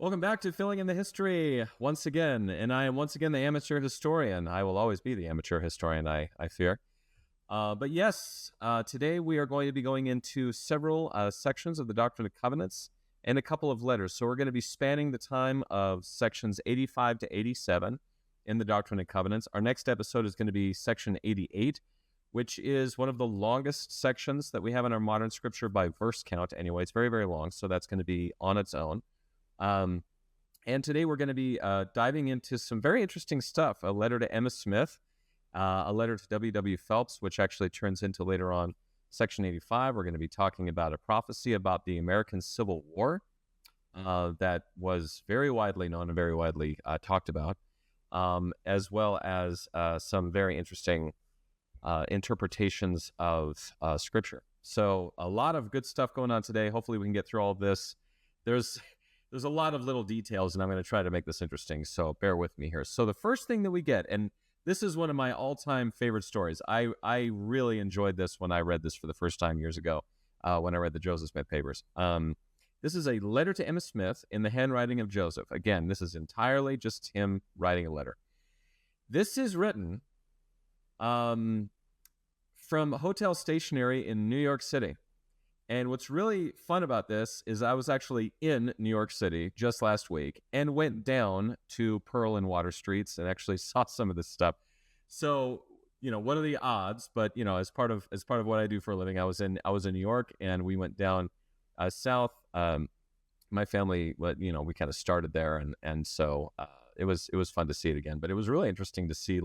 Welcome back to Filling in the History once again, and I am once again the amateur historian. I will always be the amateur historian, I fear. But yes, today we are going to be going into several sections of the Doctrine and Covenants and a couple of letters. So we're going to be spanning the time of sections 85 to 87 in the Doctrine and Covenants. Our next episode is going to be section 88, which is one of the longest sections that we have in our modern scripture by verse count. Anyway, it's very, very long, so that's going to be on its own. And today we're going to be diving into some very interesting stuff. A letter to Emma Smith, a letter to W Phelps, which actually turns into later on section 85. We're going to be talking about a prophecy about the American Civil War that was very widely known and very widely talked about, as well as some very interesting interpretations of Scripture. So a lot of good stuff going on today. Hopefully we can get through all of this. There's a lot of little details, and I'm going to try to make this interesting, so bear with me here. So the first thing that we get, and this is one of my all-time favorite stories. I really enjoyed this when I read this for the first time years ago, when I read the Joseph Smith papers. This is a letter to Emma Smith in the handwriting of Joseph. Again, this is entirely just him writing a letter. This is written from Hotel Stationery in New York City. And what's really fun about this is I was actually in New York City just last week and went down to Pearl and Water Streets and actually saw some of this stuff. So, what are the odds? But, as part of what I do for a living, I was in New York, and we went down south. My family, we kind of started there, and so it was fun to see it again. But it was really interesting to see,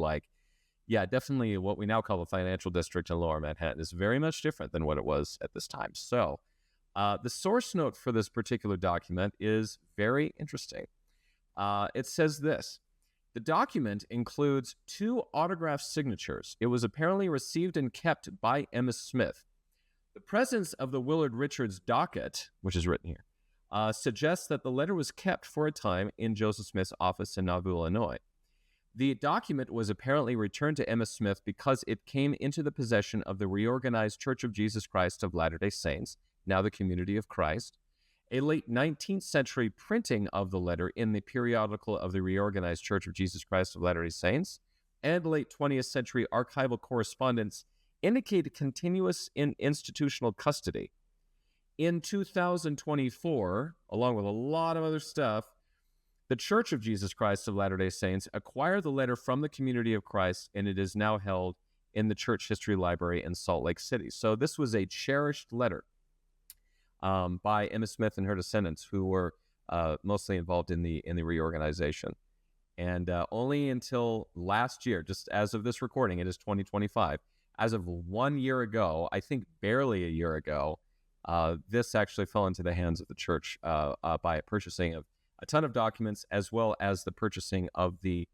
definitely what we now call the financial district in Lower Manhattan is very much different than what it was at this time. So the source note for this particular document is very interesting. It says this: the document includes 2 autographed signatures. It was apparently received and kept by Emma Smith. The presence of the Willard Richards docket, which is written here, suggests that the letter was kept for a time in Joseph Smith's office in Nauvoo, Illinois. The document was apparently returned to Emma Smith because it came into the possession of the reorganized Church of Jesus Christ of Latter-day Saints, now the Community of Christ. A late 19th century printing of the letter in the periodical of the reorganized Church of Jesus Christ of Latter-day Saints and late 20th century archival correspondence indicate continuous institutional custody. In 2024, along with a lot of other stuff, the Church of Jesus Christ of Latter-day Saints acquired the letter from the Community of Christ, and it is now held in the Church History Library in Salt Lake City. So this was a cherished letter by Emma Smith and her descendants, who were mostly involved in the reorganization. And only until last year, just as of this recording, it is 2025. As of 1 year ago, I think barely a year ago, this actually fell into the hands of the church by purchasing of a ton of documents, as well as the purchasing of the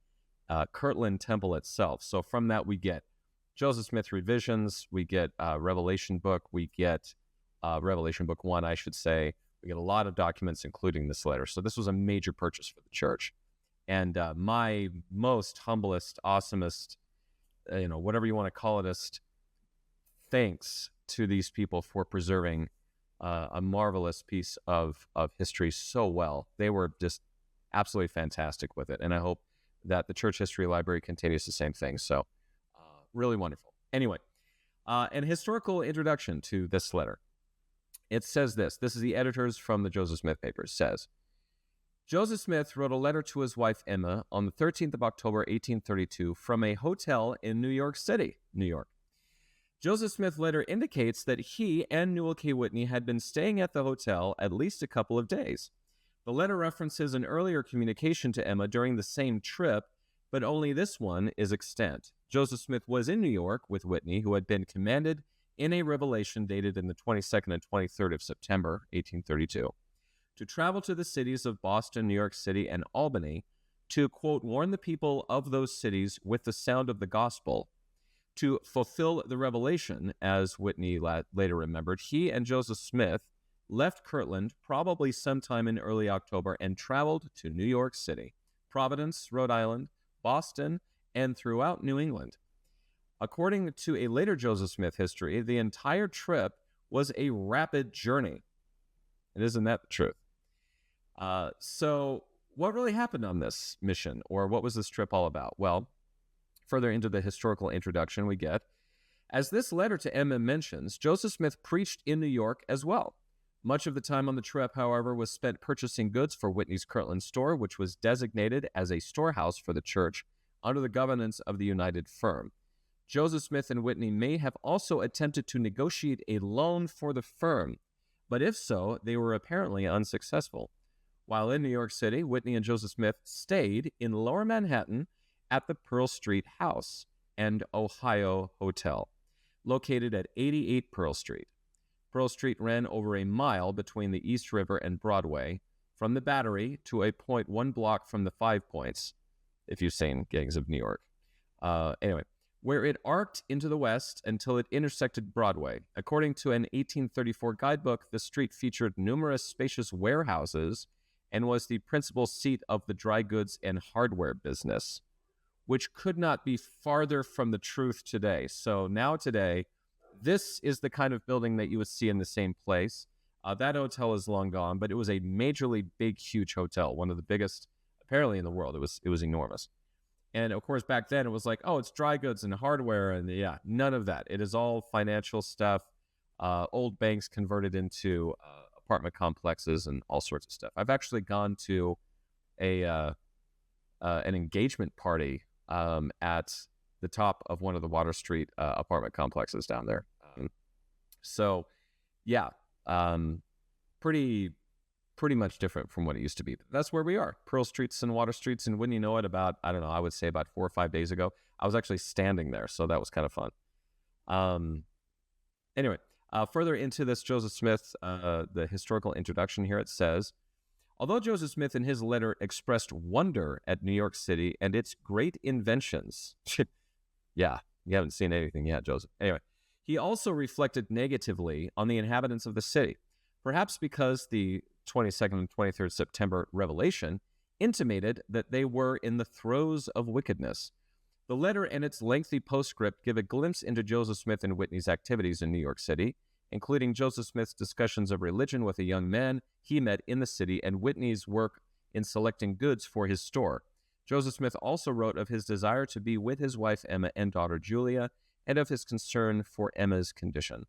Kirtland Temple itself. So from that, we get Joseph Smith revisions, we get Revelation book, we get Revelation book 1, I should say. We get a lot of documents, including this letter. So this was a major purchase for the church. And my most humblest, awesomest, whatever you want to call it, thanks to these people for preserving a marvelous piece of history so well. They were just absolutely fantastic with it. And I hope that the Church History Library continues the same thing. So really wonderful. Anyway, an historical introduction to this letter. It says this. This is the editors from the Joseph Smith papers. Says, Joseph Smith wrote a letter to his wife Emma on the 13th of October, 1832, from a hotel in New York City, New York. Joseph Smith's letter indicates that he and Newell K. Whitney had been staying at the hotel at least a couple of days. The letter references an earlier communication to Emma during the same trip, but only this one is extant. Joseph Smith was in New York with Whitney, who had been commanded in a revelation dated in the 22nd and 23rd of September, 1832, to travel to the cities of Boston, New York City, and Albany to, quote, warn the people of those cities with the sound of the gospel. To fulfill the revelation, as Whitney later remembered, he and Joseph Smith left Kirtland probably sometime in early October and traveled to New York City, Providence, Rhode Island, Boston, and throughout New England. According to a later Joseph Smith history, the entire trip was a rapid journey. And isn't that the truth? So what really happened on this mission, or what was this trip all about? Well, further into the historical introduction we get, as this letter to Emma mentions, Joseph Smith preached in New York as well. Much of the time on the trip, however, was spent purchasing goods for Whitney's Kirtland store, which was designated as a storehouse for the church under the governance of the United Firm. Joseph Smith and Whitney may have also attempted to negotiate a loan for the firm, but if so, they were apparently unsuccessful. While in New York City, Whitney and Joseph Smith stayed in Lower Manhattan at the Pearl Street House and Ohio Hotel, located at 88 Pearl Street. Pearl Street ran over a mile between the East River and Broadway, from the Battery to a point 1 block from the Five Points, if you've seen Gangs of New York. Anyway, where it arced into the west until it intersected Broadway. According to an 1834 guidebook, the street featured numerous spacious warehouses and was the principal seat of the dry goods and hardware business, which could not be farther from the truth today. So now today, this is the kind of building that you would see in the same place. That hotel is long gone, but it was a majorly big, huge hotel, one of the biggest apparently in the world. It was enormous. And of course, back then it was like, oh, it's dry goods and hardware. And yeah, none of that. It is all financial stuff, old banks converted into apartment complexes and all sorts of stuff. I've actually gone to an engagement party at the top of one of the Water Street apartment complexes down there. So yeah, pretty much different from what it used to be. But that's where we are, Pearl Streets and Water Streets. And wouldn't you know it, about, I don't know, I would say about 4 or 5 days ago, I was actually standing there. So that was kind of fun. Anyway, further into this Joseph Smith, the historical introduction here, it says, although Joseph Smith in his letter expressed wonder at New York City and its great inventions. Yeah, you haven't seen anything yet, Joseph. Anyway, he also reflected negatively on the inhabitants of the city, perhaps because the 22nd and 23rd September revelation intimated that they were in the throes of wickedness. The letter and its lengthy postscript give a glimpse into Joseph Smith and Whitney's activities in New York City, including Joseph Smith's discussions of religion with a young man he met in the city and Whitney's work in selecting goods for his store. Joseph Smith also wrote of his desire to be with his wife Emma and daughter Julia, and of his concern for Emma's condition.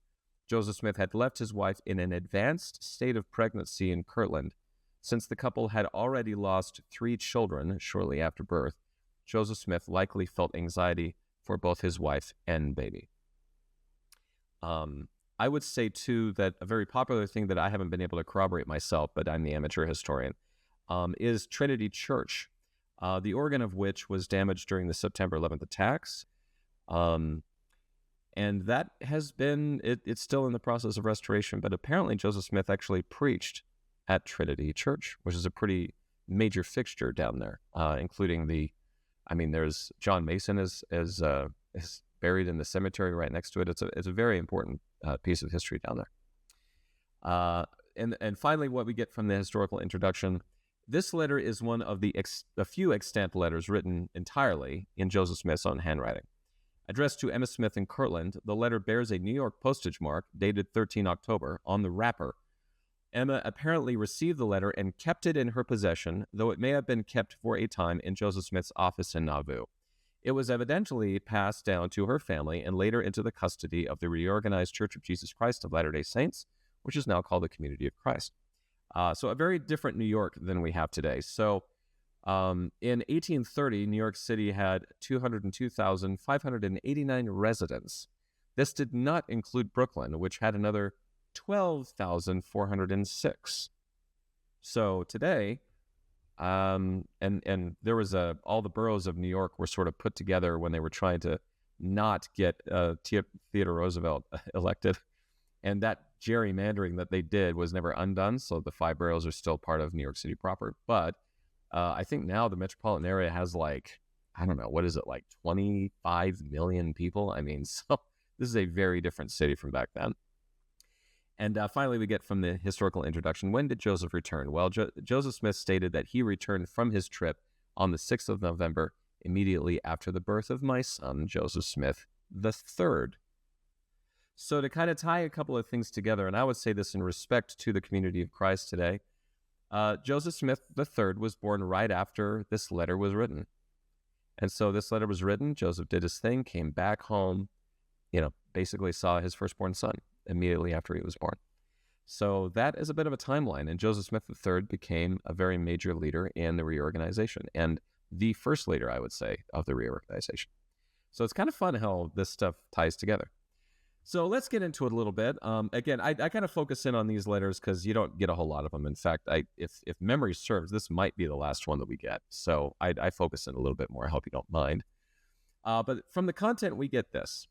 Joseph Smith had left his wife in an advanced state of pregnancy in Kirtland, since the couple had already lost 3 children shortly after birth. Joseph Smith likely felt anxiety for both his wife and baby. I would say, too, that a very popular thing that I haven't been able to corroborate myself, but I'm the amateur historian, is Trinity Church, the organ of which was damaged during the September 11th attacks. And that has been, it's still in the process of restoration, but apparently Joseph Smith actually preached at Trinity Church, which is a pretty major fixture down there, including there's John Mason is buried in the cemetery right next to it. It's a very important piece of history down there. And finally, what we get from the historical introduction, this letter is one of a few extant letters written entirely in Joseph Smith's own handwriting. Addressed to Emma Smith in Kirtland, the letter bears a New York postage mark dated 13 October on the wrapper. Emma apparently received the letter and kept it in her possession, though it may have been kept for a time in Joseph Smith's office in Nauvoo. It was evidently passed down to her family and later into the custody of the reorganized Church of Jesus Christ of Latter-day Saints, which is now called the Community of Christ. So a very different New York than we have today. So in 1830, New York City had 202,589 residents. This did not include Brooklyn, which had another 12,406. So today, and there was all the boroughs of New York were sort of put together when they were trying to not get Theodore Roosevelt elected. And that gerrymandering that they did was never undone. So the 5 boroughs are still part of New York City proper. But I think now the metropolitan area has 25 million people. I mean, so this is a very different city from back then. And finally, we get from the historical introduction, when did Joseph return? Well, Joseph Smith stated that he returned from his trip on the 6th of November, immediately after the birth of my son, Joseph Smith III. So to kind of tie a couple of things together, and I would say this in respect to the Community of Christ today, Joseph Smith III was born right after this letter was written. And so this letter was written, Joseph did his thing, came back home, basically saw his firstborn son immediately after he was born. So that is a bit of a timeline. And Joseph Smith III became a very major leader in the reorganization, and the first leader, I would say, of the reorganization. So it's kind of fun how this stuff ties together. So let's get into it a little bit. Again, I kind of focus in on these letters because you don't get a whole lot of them. In fact, if memory serves, this might be the last one that we get. So I focus in a little bit more. I hope you don't mind. But from the content, we get this.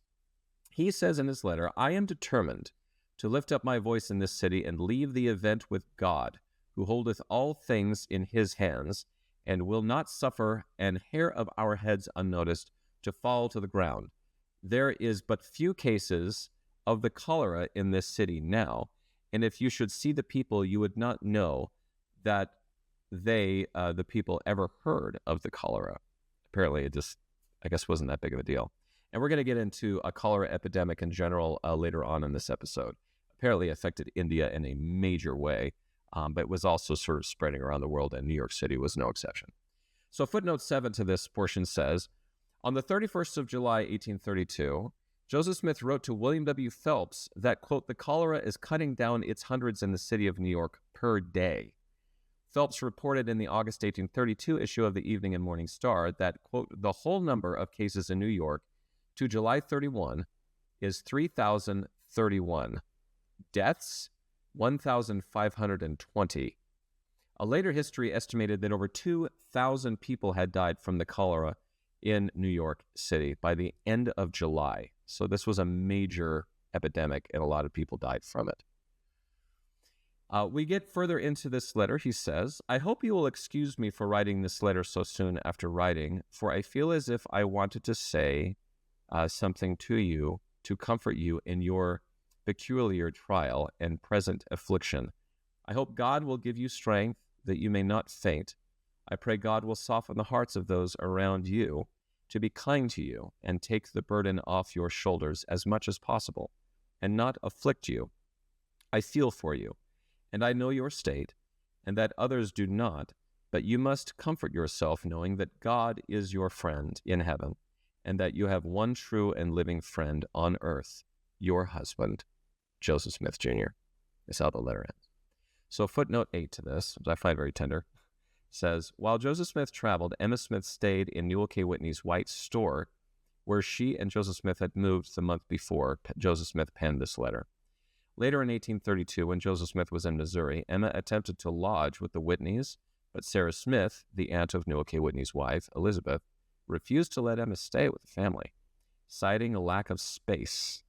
He says in his letter, "I am determined to lift up my voice in this city and leave the event with God, who holdeth all things in his hands, and will not suffer an hair of our heads unnoticed to fall to the ground. There is but few cases of the cholera in this city now, and if you should see the people, you would not know that they, the people, ever heard of the cholera." Apparently, it just, I guess, wasn't that big of a deal. And we're going to get into a cholera epidemic in general later on in this episode. Apparently affected India in a major way, but was also sort of spreading around the world, and New York City was no exception. So footnote 7 to this portion says, on the 31st of July, 1832, Joseph Smith wrote to William W Phelps that, quote, "the cholera is cutting down its hundreds in the city of New York per day." Phelps reported in the August 1832 issue of the Evening and Morning Star that, quote, "the whole number of cases in New York to July 31 is 3,031. Deaths, 1,520. A later history estimated that over 2,000 people had died from the cholera in New York City by the end of July. So this was a major epidemic, and a lot of people died from it. We get further into this letter. He says, "I hope you will excuse me for writing this letter so soon after writing, for I feel as if I wanted to say something to you to comfort you in your peculiar trial and present affliction. I hope God will give you strength that you may not faint. I pray God will soften the hearts of those around you to be kind to you and take the burden off your shoulders as much as possible and not afflict you. I feel for you, and I know your state, and that others do not, but you must comfort yourself knowing that God is your friend in heaven, and that you have one true and living friend on earth, your husband, Joseph Smith, Jr." That's how the letter ends. So footnote 8 to this, which I find very tender, says, while Joseph Smith traveled, Emma Smith stayed in Newell K. Whitney's white store, where she and Joseph Smith had moved the month before Joseph Smith penned this letter. Later in 1832, when Joseph Smith was in Missouri, Emma attempted to lodge with the Whitneys, but Sarah Smith, the aunt of Newell K. Whitney's wife, Elizabeth, refused to let Emma stay with the family, citing a lack of space.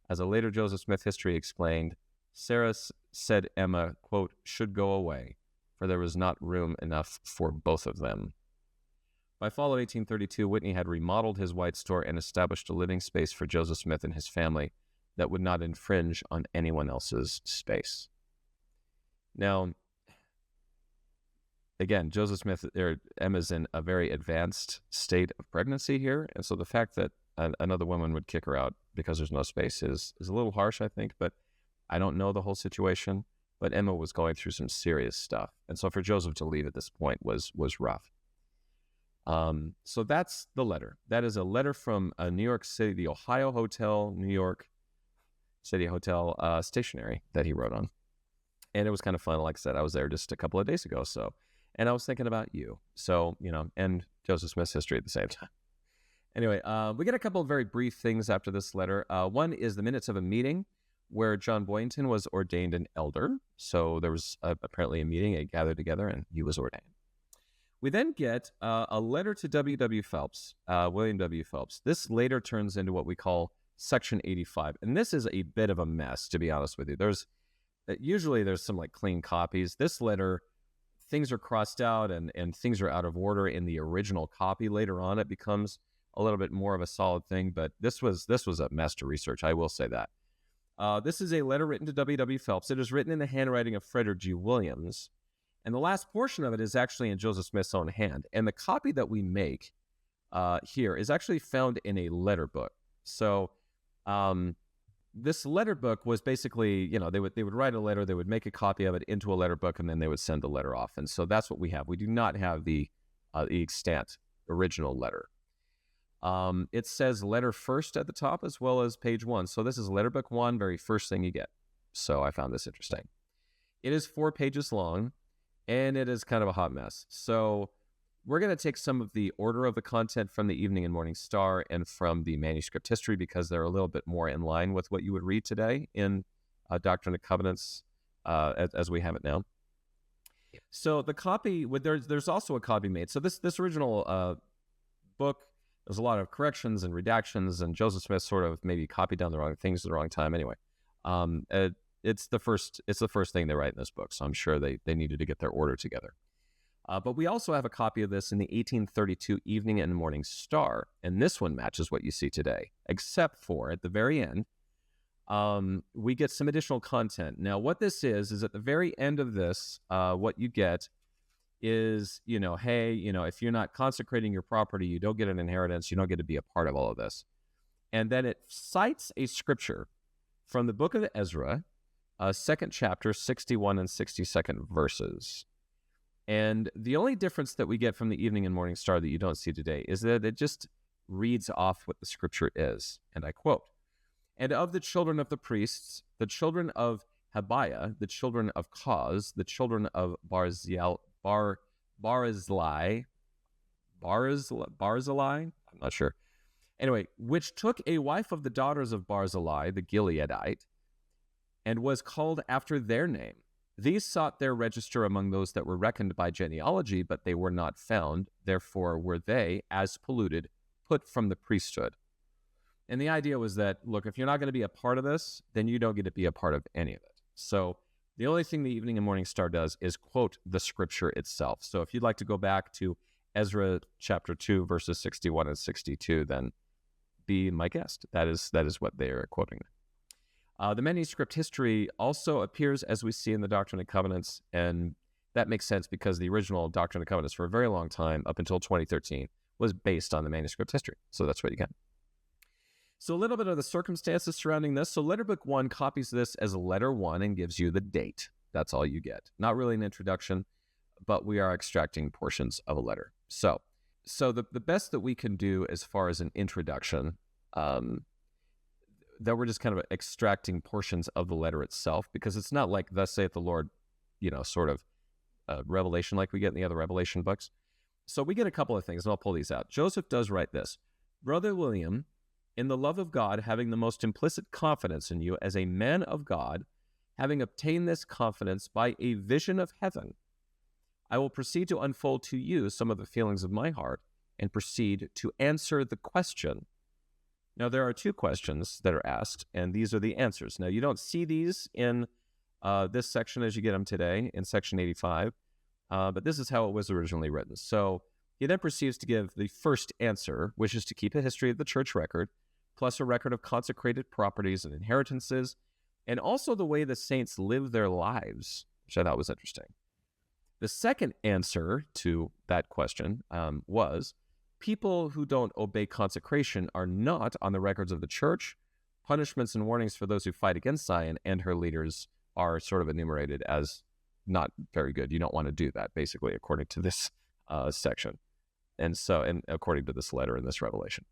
As a later Joseph Smith history explained, Sarah said Emma, quote, "should go away, for there was not room enough for both of them." By fall of 1832, Whitney had remodeled his white store and established a living space for Joseph Smith and his family that would not infringe on anyone else's space. Now, again, Joseph Smith, Emma's in a very advanced state of pregnancy here, and so the fact that another woman would kick her out because there's no space is a little harsh, I think, but I don't know the whole situation. But Emma was going through some serious stuff, and so for Joseph to leave at this point was rough. So that's the letter. That is a letter from New York City, the Ohio Hotel, New York City Hotel stationery that he wrote on. And it was kind of fun. Like I said, I was there just a couple of days ago. And I was thinking about you. So, and Joseph Smith's history at the same time. Anyway, we get a couple of very brief things after this letter. One is the minutes of a meeting where John Boynton was ordained an elder. So there was apparently a meeting, they gathered together, and he was ordained. We then get a letter to W Phelps, William W. Phelps. This later turns into what we call Section 85. And this is a bit of a mess, to be honest with you. Usually there's some clean copies. This letter, things are crossed out and things are out of order in the original copy. Later on, it becomes a little bit more of a solid thing, but this was a mess to research. I will say that. This is a letter written to W Phelps. It is written in the handwriting of Frederick G. Williams, and the last portion of it is actually in Joseph Smith's own hand. And the copy that we make here is actually found in a letter book. So this letter book was basically, they would write a letter, they would make a copy of it into a letter book, and then they would send the letter off. And so that's what we have. We do not have the extant original letter. It says letter first at the top as well as page 1. So this is letter book 1, very first thing you get. So I found this interesting. It is 4 pages long, and it is kind of a hot mess. So we're going to take some of the order of the content from the Evening and Morning Star and from the manuscript history, because they're a little bit more in line with what you would read today in Doctrine and Covenants as we have it now. So the copy, there's also a copy made. So this original book, there's a lot of corrections and redactions, and Joseph Smith sort of maybe copied down the wrong things at the wrong time. Anyway, it's the first thing they write in this book, so I'm sure they needed to get their order together. But we also have a copy of this in the 1832 Evening and Morning Star, and this one matches what you see today, except for at the very end, we get some additional content. Now, what this is at the very end of this, what you get is, hey, if you're not consecrating your property, you don't get an inheritance, you don't get to be a part of all of this. And then it cites a scripture from the book of Ezra, 2nd chapter, 61 and 62nd verses. And the only difference that we get from the Evening and Morning Star that you don't see today is that it just reads off what the scripture is. And I quote, "And of the children of the priests, the children of Habiah, the children of Koz, the children of Barzillai, I'm not sure. Anyway, which took a wife of the daughters of Barzillai, the Gileadite, and was called after their name. These sought their register among those that were reckoned by genealogy, but they were not found. Therefore were they, as polluted, put from the priesthood." And the idea was that, look, if you're not going to be a part of this, then you don't get to be a part of any of it. So the only thing the Evening and Morning Star does is quote the scripture itself. So if you'd like to go back to Ezra chapter 2, verses 61 and 62, then be my guest. That is what they are quoting. The manuscript history also appears, as we see in the Doctrine and Covenants, and that makes sense because the original Doctrine and Covenants for a very long time, up until 2013, was based on the manuscript history. So that's what you get. So a little bit of the circumstances surrounding this. So letter book 1 copies this as letter 1 and gives you the date. That's all you get. Not really an introduction, but we are extracting portions of a letter. So the best that we can do as far as an introduction, that we're just kind of extracting portions of the letter itself, because it's not like "Thus saith the Lord," sort of revelation like we get in the other Revelation books. So we get a couple of things, and I'll pull these out. Joseph does write this: "Brother William, in the love of God, having the most implicit confidence in you as a man of God, having obtained this confidence by a vision of heaven, I will proceed to unfold to you some of the feelings of my heart and proceed to answer the question." Now, there are 2 questions that are asked, and these are the answers. Now, you don't see these in this section as you get them today in section 85, but this is how it was originally written. So he then proceeds to give the first answer, which is to keep a history of the church record, plus a record of consecrated properties and inheritances, and also the way the saints live their lives, which I thought was interesting. The second answer to that question was, people who don't obey consecration are not on the records of the church. Punishments and warnings for those who fight against Zion and her leaders are sort of enumerated as not very good. You don't want to do that, basically, according to this section. And according to this letter in this revelation.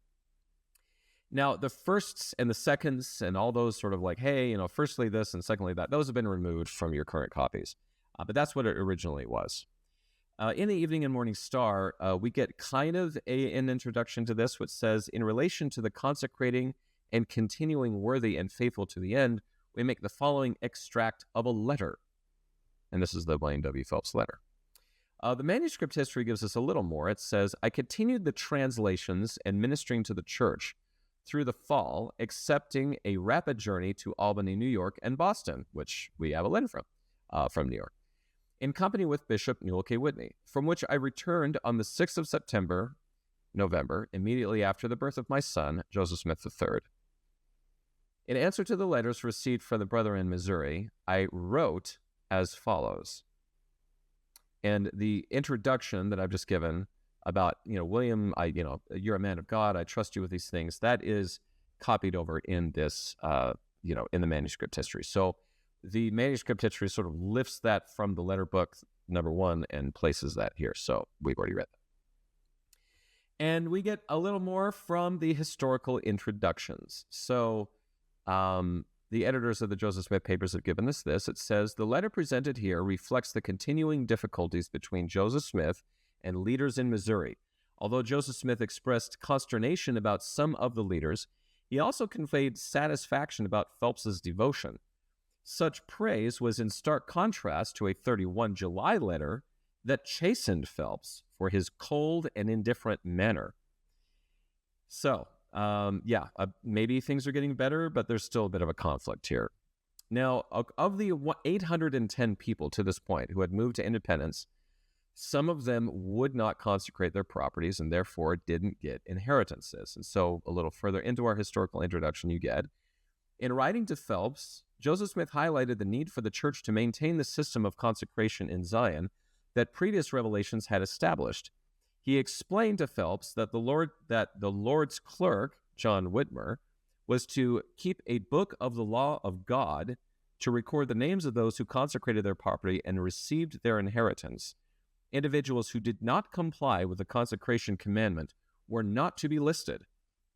Now, the firsts and the seconds and all those sort of like, hey, firstly this and secondly that, those have been removed from your current copies. But that's what it originally was. In the Evening and Morning Star, we get kind of an introduction to this, which says, "In relation to the consecrating and continuing worthy and faithful to the end, we make the following extract of a letter." And this is the William W Phelps letter. The manuscript history gives us a little more. It says, "I continued the translations and ministering to the church through the fall, accepting a rapid journey to Albany, New York, and Boston," which we have a letter from New York, "in company with Bishop Newell K. Whitney, from which I returned on the 6th of November, immediately after the birth of my son, Joseph Smith III. In answer to the letters received from the brother in Missouri, I wrote as follows." And the introduction that I've just given about, William, you're a man of God, I trust you with these things, that is copied over in this in the manuscript history. So the manuscript history sort of lifts that from the letter book number 1 and places that here. So we've already read that. And we get a little more from the historical introductions. So the editors of the Joseph Smith papers have given us this. It says, the letter presented here reflects the continuing difficulties between Joseph Smith and leaders in Missouri. Although Joseph Smith expressed consternation about some of the leaders, he also conveyed satisfaction about Phelps's devotion. Such praise was in stark contrast to a 31 July letter that chastened Phelps for his cold and indifferent manner. So, maybe things are getting better, but there's still a bit of a conflict here. Now, of the 810 people to this point who had moved to independence, some of them would not consecrate their properties and therefore didn't get inheritances. And so a little further into our historical introduction you get, in writing to Phelps, Joseph Smith highlighted the need for the church to maintain the system of consecration in Zion that previous revelations had established. He explained to Phelps that the Lord's clerk, John Whitmer, was to keep a book of the law of God to record the names of those who consecrated their property and received their inheritance. Individuals who did not comply with the consecration commandment were not to be listed.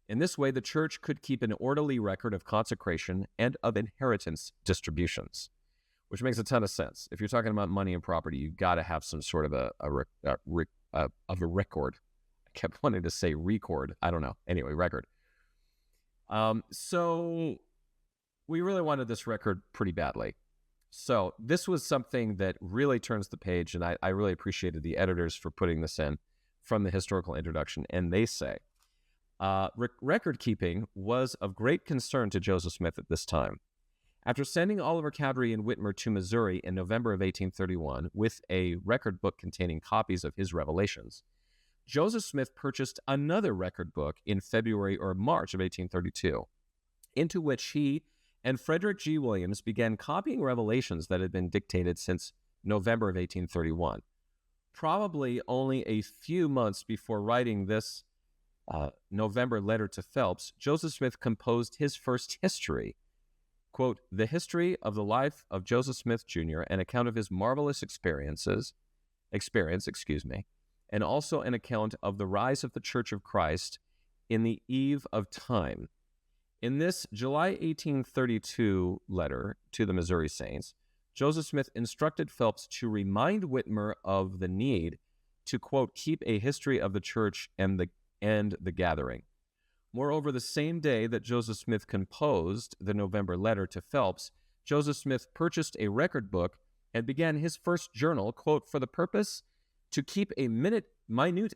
In this way, the church could keep an orderly record of consecration and of inheritance distributions, which makes a ton of sense. If you're talking about money and property, you've got to have some sort of a record. I kept wanting to say record. I don't know. Anyway, record. So we really wanted this record pretty badly. So this was something that really turns the page, and I really appreciated the editors for putting this in from the historical introduction. And they say, record keeping was of great concern to Joseph Smith at this time. After sending Oliver Cowdery and Whitmer to Missouri in November of 1831 with a record book containing copies of his revelations, Joseph Smith purchased another record book in February or March of 1832, into which he and Frederick G. Williams began copying revelations that had been dictated since November of 1831. Probably only a few months before writing this November letter to Phelps, Joseph Smith composed his first history, quote, the history of the life of Joseph Smith, Jr., an account of his marvelous experience, and also an account of the rise of the Church of Christ in the eve of time. In this July 1832 letter to the Missouri Saints, Joseph Smith instructed Phelps to remind Whitmer of the need to, quote, keep a history of the church and the gathering. Moreover, the same day that Joseph Smith composed the November letter to Phelps, Joseph Smith purchased a record book and began his first journal, quote, for the purpose to keep a minute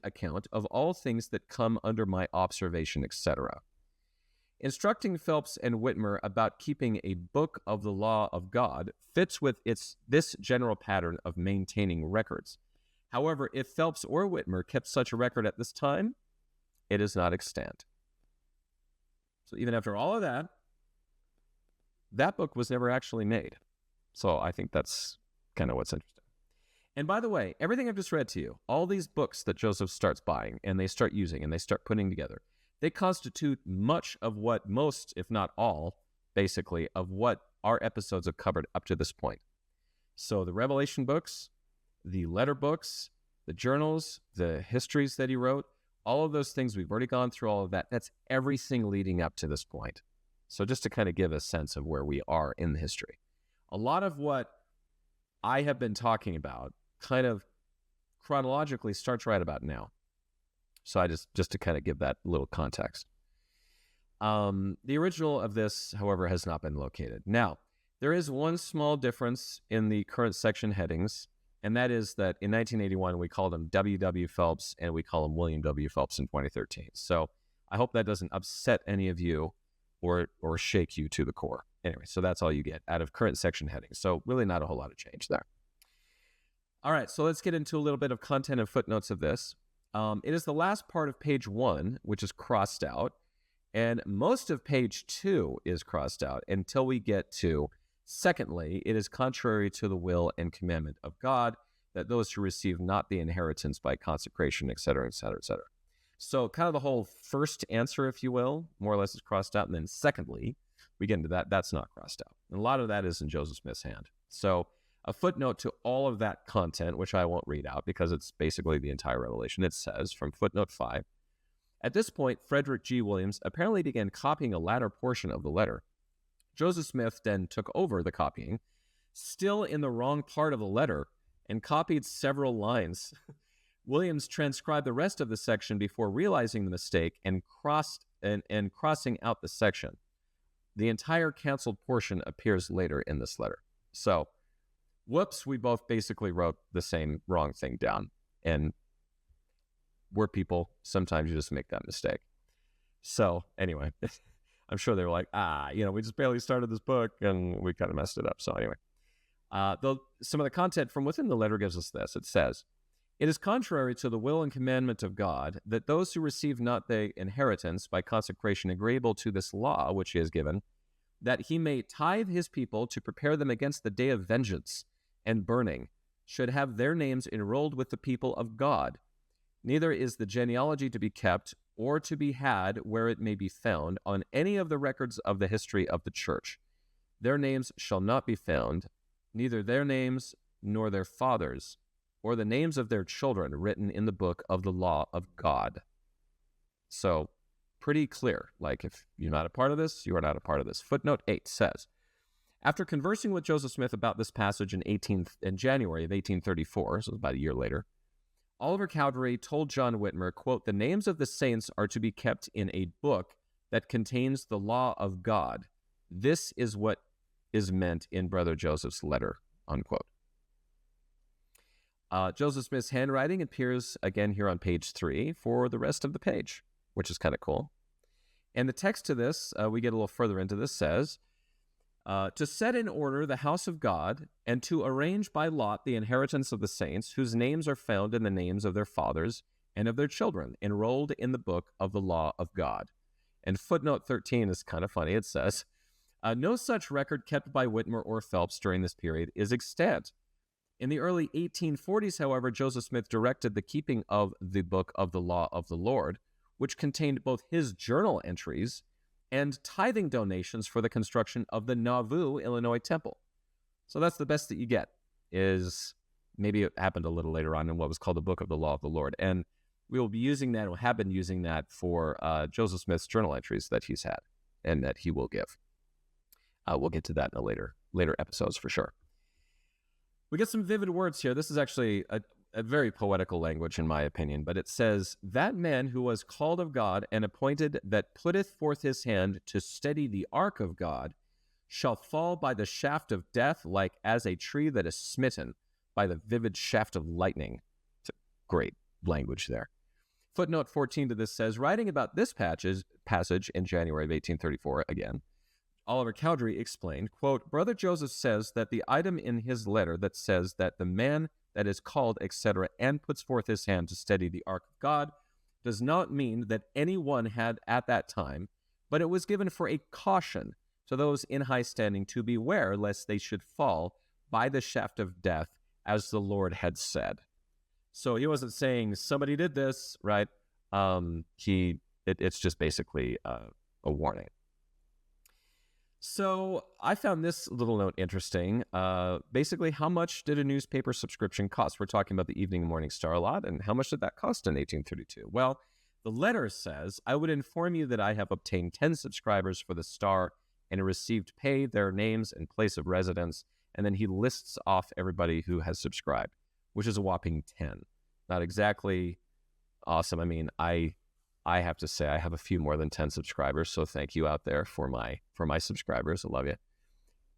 account of all things that come under my observation, etc. Instructing Phelps and Whitmer about keeping a book of the law of God fits with this general pattern of maintaining records. However, if Phelps or Whitmer kept such a record at this time, it is not extant. So even after all of that, that book was never actually made. So I think that's kind of what's interesting. And by the way, everything I've just read to you, all these books that Joseph starts buying and they start using and they start putting together, they constitute much of what most, if not all, basically, of what our episodes have covered up to this point. So the Revelation books, the letter books, the journals, the histories that he wrote, all of those things, we've already gone through all of that. That's everything leading up to this point. So just to kind of give a sense of where we are in the history. A lot of what I have been talking about kind of chronologically starts right about now. So I just to kind of give that little context. The original of this, however, has not been located. Now, there is one small difference in the current section headings, and that is that in 1981, we called him W Phelps, and we call him William W Phelps in 2013. So I hope that doesn't upset any of you or shake you to the core. Anyway, so that's all you get out of current section headings. So really not a whole lot of change there. All right, so let's get into a little bit of content and footnotes of this. It is the last part of page 1, which is crossed out, and most of page 2 is crossed out until we get to, secondly, it is contrary to the will and commandment of God that those who receive not the inheritance by consecration, etc., etc., etc. So kind of the whole first answer, if you will, more or less is crossed out, and then secondly, we get into that. That's not crossed out. And a lot of that is in Joseph Smith's hand. So a footnote to all of that content, which I won't read out because it's basically the entire Revelation. It says from footnote 5, at this point, Frederick G. Williams apparently began copying a latter portion of the letter. Joseph Smith then took over the copying, still in the wrong part of the letter, and copied several lines. Williams transcribed the rest of the section before realizing the mistake and crossing out the section. The entire canceled portion appears later in this letter. So, whoops, we both basically wrote the same wrong thing down. And we're people. Sometimes you just make that mistake. So, anyway, I'm sure they were like, we just barely started this book and we kind of messed it up. So, anyway, some of the content from within the letter gives us this. It says, it is contrary to the will and commandment of God that those who receive not the inheritance by consecration agreeable to this law which he has given, that he may tithe his people to prepare them against the day of vengeance and burning, should have their names enrolled with the people of God. Neither is the genealogy to be kept or to be had where it may be found on any of the records of the history of the church. Their names shall not be found, neither their names nor their fathers, or the names of their children written in the book of the law of God. So, pretty clear. Like, if you're not a part of this, you are not a part of this. Footnote 8 says, after conversing with Joseph Smith about this passage in January of 1834, so about a year later, Oliver Cowdery told John Whitmer, quote, the names of the saints are to be kept in a book that contains the law of God. This is what is meant in Brother Joseph's letter, unquote. Joseph Smith's handwriting appears again here on page 3 for the rest of the page, which is kind of cool. And the text to this, we get a little further into this, says, to set in order the house of God and to arrange by lot the inheritance of the saints whose names are found in the names of their fathers and of their children, enrolled in the book of the law of God. And footnote 13 is kind of funny. It says, no such record kept by Whitmer or Phelps during this period is extant. In the early 1840s, however, Joseph Smith directed the keeping of the book of the law of the Lord, which contained both his journal entries and tithing donations for the construction of the Nauvoo, Illinois temple. So that's the best that you get, is maybe it happened a little later on in what was called the book of the law of the Lord. And we will be using that, or have been using that, for Joseph Smith's journal entries that he's had and that he will give. We'll get to that in a later episodes for sure. We get some vivid words here. This is actually a very poetical language, in my opinion, but it says, that man who was called of God and appointed that putteth forth his hand to steady the ark of God shall fall by the shaft of death like as a tree that is smitten by the vivid shaft of lightning. It's a great language there. Footnote 14 to this says, writing about this passage in January of 1834 again, Oliver Cowdery explained, quote, Brother Joseph says that the item in his letter that says that the man that is called, etc., and puts forth his hand to steady the ark of God does not mean that anyone had at that time, but it was given for a caution to those in high standing to beware lest they should fall by the shaft of death, as the Lord had said. So he wasn't saying somebody did this, right? It's just basically a warning. So I found this little note interesting. Basically, how much did a newspaper subscription cost? We're talking about the Evening and Morning Star a lot, and how much did that cost in 1832? Well, the letter says, I would inform you that I have obtained 10 subscribers for the Star and received pay, their names, and place of residence, and then he lists off everybody who has subscribed, which is a whopping 10. Not exactly awesome. I mean, I have to say I have a few more than 10 subscribers, so thank you out there for my subscribers. I love you.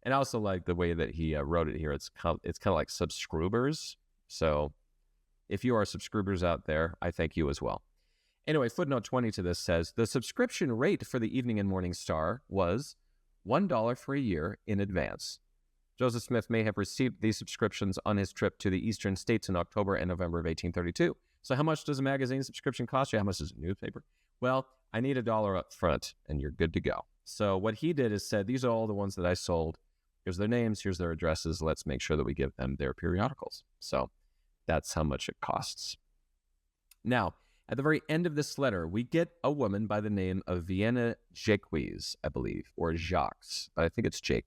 And I also like the way that he wrote it here. It's kind of like subscribers. So if you are subscribers out there, I thank you as well. Anyway, footnote 20 to this says, the subscription rate for the Evening and Morning Star was $1 for a year in advance. Joseph Smith may have received these subscriptions on his trip to the eastern states in October and November of 1832. So how much does a magazine subscription cost you? How much does a newspaper? Well, I need $1 up front, and you're good to go. So what he did is said, these are all the ones that I sold. Here's their names. Here's their addresses. Let's make sure that we give them their periodicals. So that's how much it costs. Now, At the very end of this letter, we get a woman by the name of Vienna Jacques, I believe, or Jacques, but I think it's Jacques.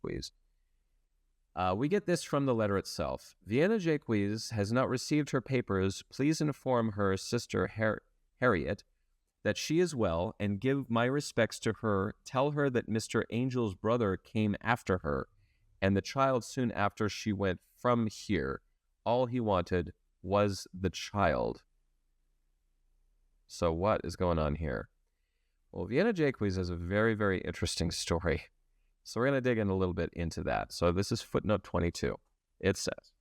We get this from the letter itself. Vienna Jacques has not received her papers. Please inform her sister Harriet that she is well, and give my respects to her. Tell her that Mr. Angel's brother came after her, and the child soon after she went from here. All he wanted was the child. So what is going on here? Well, Vienna Jacques has a very, very interesting story. So we're going to dig in a little bit into that. So this is footnote 22. It says,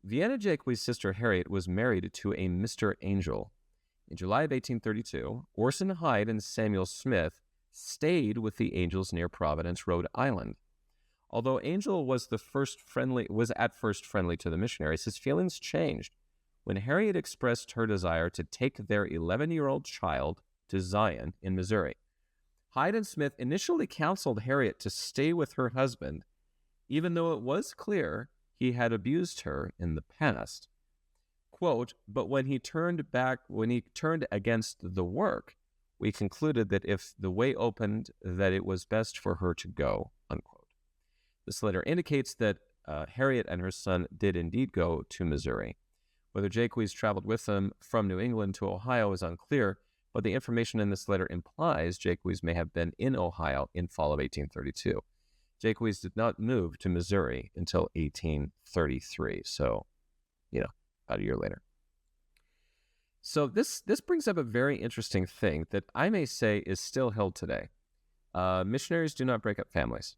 Vienna Jacques' sister Harriet was married to a Mr. Angel. In July of 1832, Orson Hyde and Samuel Smith stayed with the Angels near Providence, Rhode Island. Although Angel was at first friendly to the missionaries, his feelings changed when Harriet expressed her desire to take their 11-year-old child to Zion in Missouri. Hyde and Smith initially counseled Harriet to stay with her husband, even though it was clear he had abused her in the past. Quote, but when he turned against the work, we concluded that if the way opened, that it was best for her to go, unquote. This letter indicates that Harriet and her son did indeed go to Missouri. Whether Jacques traveled with them from New England to Ohio is unclear, but the information in this letter implies Jacques may have been in Ohio in fall of 1832. Jacques did not move to Missouri until 1833, so, about a year later. So this brings up a very interesting thing that I may say is still held today. Missionaries do not break up families.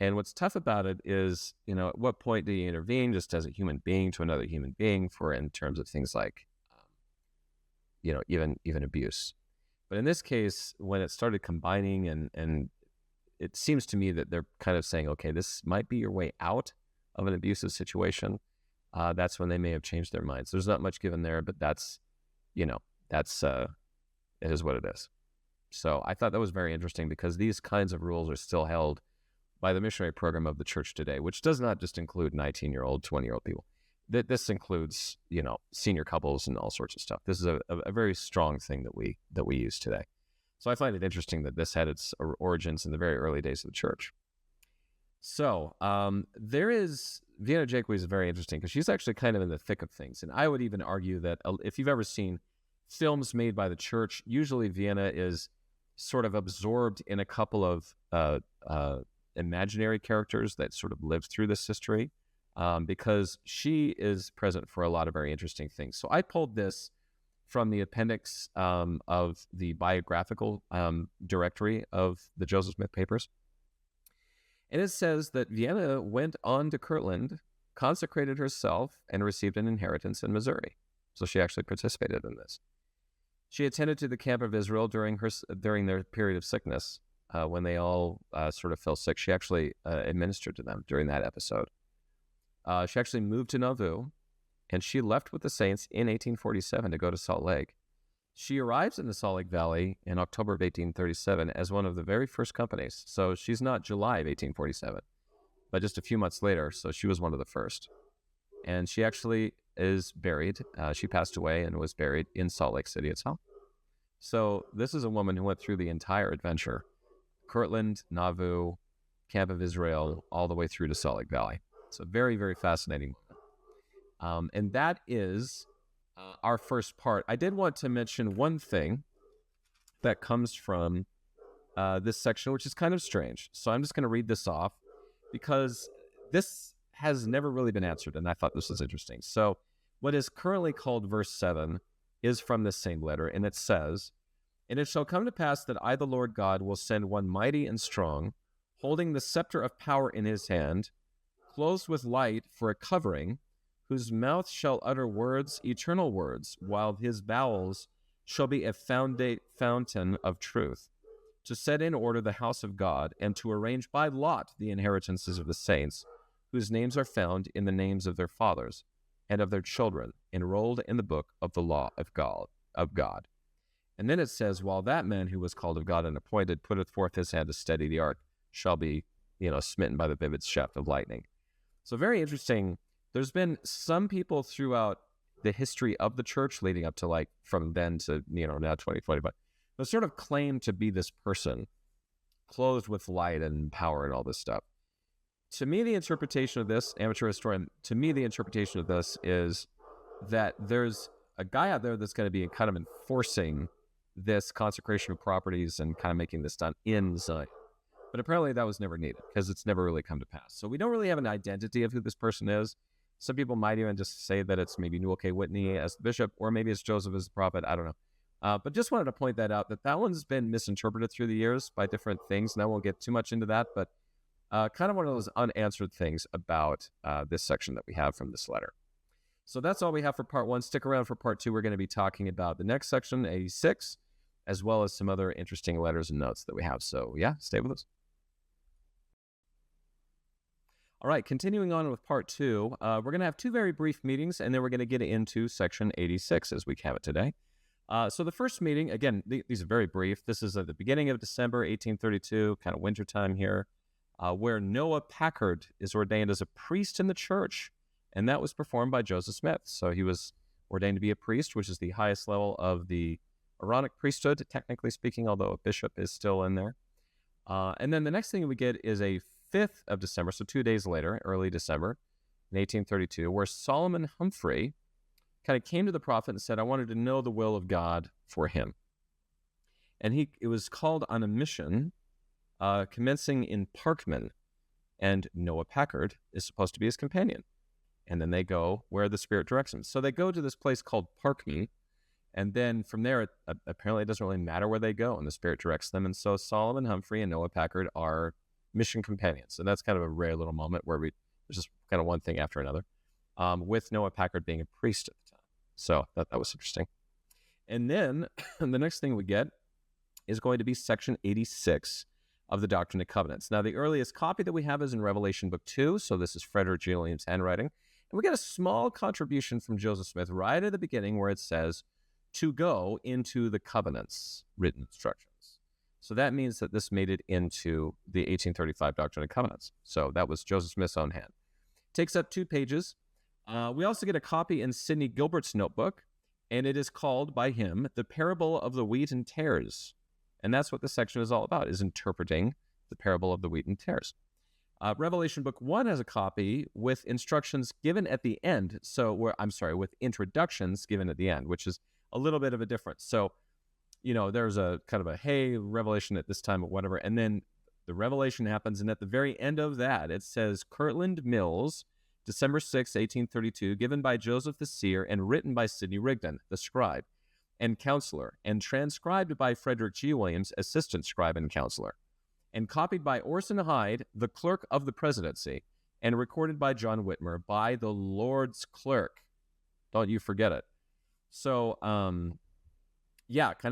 And what's tough about it is, at what point do you intervene just as a human being to another human being in terms of things like, even abuse. But in this case, when it started combining and it seems to me that they're kind of saying, okay, this might be your way out of an abusive situation. That's when they may have changed their minds. There's not much given there, but it is what it is. So I thought that was very interesting because these kinds of rules are still held by the missionary program of the church today, which does not just include 19-year-old, 20-year-old people. This includes, senior couples and all sorts of stuff. This is a very strong thing that we use today. So I find it interesting that this had its origins in the very early days of the church. So Vienna Jacques is very interesting because she's actually kind of in the thick of things. And I would even argue that if you've ever seen films made by the church, usually Vienna is sort of absorbed in a couple of imaginary characters that sort of live through this history. Because she is present for a lot of very interesting things. So I pulled this from the appendix of the biographical directory of the Joseph Smith Papers. And it says that Vienna went on to Kirtland, consecrated herself, and received an inheritance in Missouri. So she actually participated in this. She attended to the camp of Israel during their period of sickness. When they all sort of fell sick, she actually administered to them during that episode. She actually moved to Nauvoo, and she left with the Saints in 1847 to go to Salt Lake. She arrives in the Salt Lake Valley in October of 1837 as one of the very first companies. So she's not July of 1847, but just a few months later. So she was one of the first. And she actually is buried. She passed away and was buried in Salt Lake City itself. So this is a woman who went through the entire adventure, Kirtland, Nauvoo, Camp of Israel, all the way through to Salt Lake Valley. So very, very fascinating. And that is our first part. I did want to mention one thing that comes from this section, which is kind of strange. So I'm just going to read this off because this has never really been answered, and I thought this was interesting. So what is currently called verse 7 is from this same letter, and it says, "And it shall come to pass that I, the Lord God, will send one mighty and strong, holding the scepter of power in his hand, clothed with light for a covering, whose mouth shall utter words, eternal words, while his bowels shall be a fountain of truth, to set in order the house of God, and to arrange by lot the inheritances of the saints, whose names are found in the names of their fathers and of their children, enrolled in the book of the law of God. And then it says, while that man who was called of God and appointed putteth forth his hand to steady the ark, shall be, smitten by the vivid shaft of lightning. So very interesting. There's been some people throughout the history of the church leading up to like from then to, now 2045, but sort of claimed to be this person clothed with light and power and all this stuff. To me, the interpretation of this, amateur historian, to me, the interpretation of this is that there's a guy out there that's going to be kind of enforcing this consecration of properties and kind of making this done in Zion. But apparently that was never needed because it's never really come to pass. So we don't really have an identity of who this person is. Some people might even just say that it's maybe Newell K. Whitney as the bishop, or maybe it's Joseph as the prophet. I don't know. But just wanted to point that out, that one's been misinterpreted through the years by different things. And I won't get too much into that, but kind of one of those unanswered things about this section that we have from this letter. So that's all we have for part 1. Stick around for part 2. We're going to be talking about the next section, 86, as well as some other interesting letters and notes that we have. So yeah, stay with us. All right, continuing on with part 2, we're going to have 2 very brief meetings, and then we're going to get into section 86 as we have it today. So the first meeting, again, these are very brief. This is at the beginning of December 1832, kind of wintertime here, where Noah Packard is ordained as a priest in the church, and that was performed by Joseph Smith. So he was ordained to be a priest, which is the highest level of the Aaronic priesthood, technically speaking, although a bishop is still in there. And then the next thing we get is a 5th of December, so 2 days later, early December, in 1832, where Solomon Humphrey kind of came to the prophet and said, I wanted to know the will of God for him. And it was called on a mission commencing in Parkman, and Noah Packard is supposed to be his companion. And then they go where the Spirit directs them. So they go to this place called Parkman, and then from there, apparently it doesn't really matter where they go, and the Spirit directs them. And so Solomon Humphrey and Noah Packard are mission companions. And that's kind of a rare little moment where there's just kind of one thing after another, with Noah Packard being a priest at the time. So that was interesting. And then the next thing we get is going to be section 86 of the Doctrine and Covenants. Now, the earliest copy that we have is in Revelation Book 2, so this is Frederick G. Williams' handwriting. And we get a small contribution from Joseph Smith right at the beginning where it says, to go into the covenants, written instructions. So that means that this made it into the 1835 Doctrine and Covenants. So that was Joseph Smith's own hand. Takes up 2 pages. We also get a copy in Sidney Gilbert's notebook, and it is called by him The Parable of the Wheat and Tares. And that's what this section is all about, is interpreting the parable of the wheat and tares. Revelation Book 1 has a copy with instructions given at the end. With introductions given at the end, which is a little bit of a difference. So, there's a kind of a, hey, revelation at this time or whatever. And then the revelation happens. And at the very end of that, it says, Kirtland Mills, December 6, 1832, given by Joseph the seer and written by Sidney Rigdon, the scribe and counselor, and transcribed by Frederick G. Williams, assistant scribe and counselor, and copied by Orson Hyde, the clerk of the presidency, and recorded by John Whitmer by the Lord's clerk. Don't you forget it. So, kind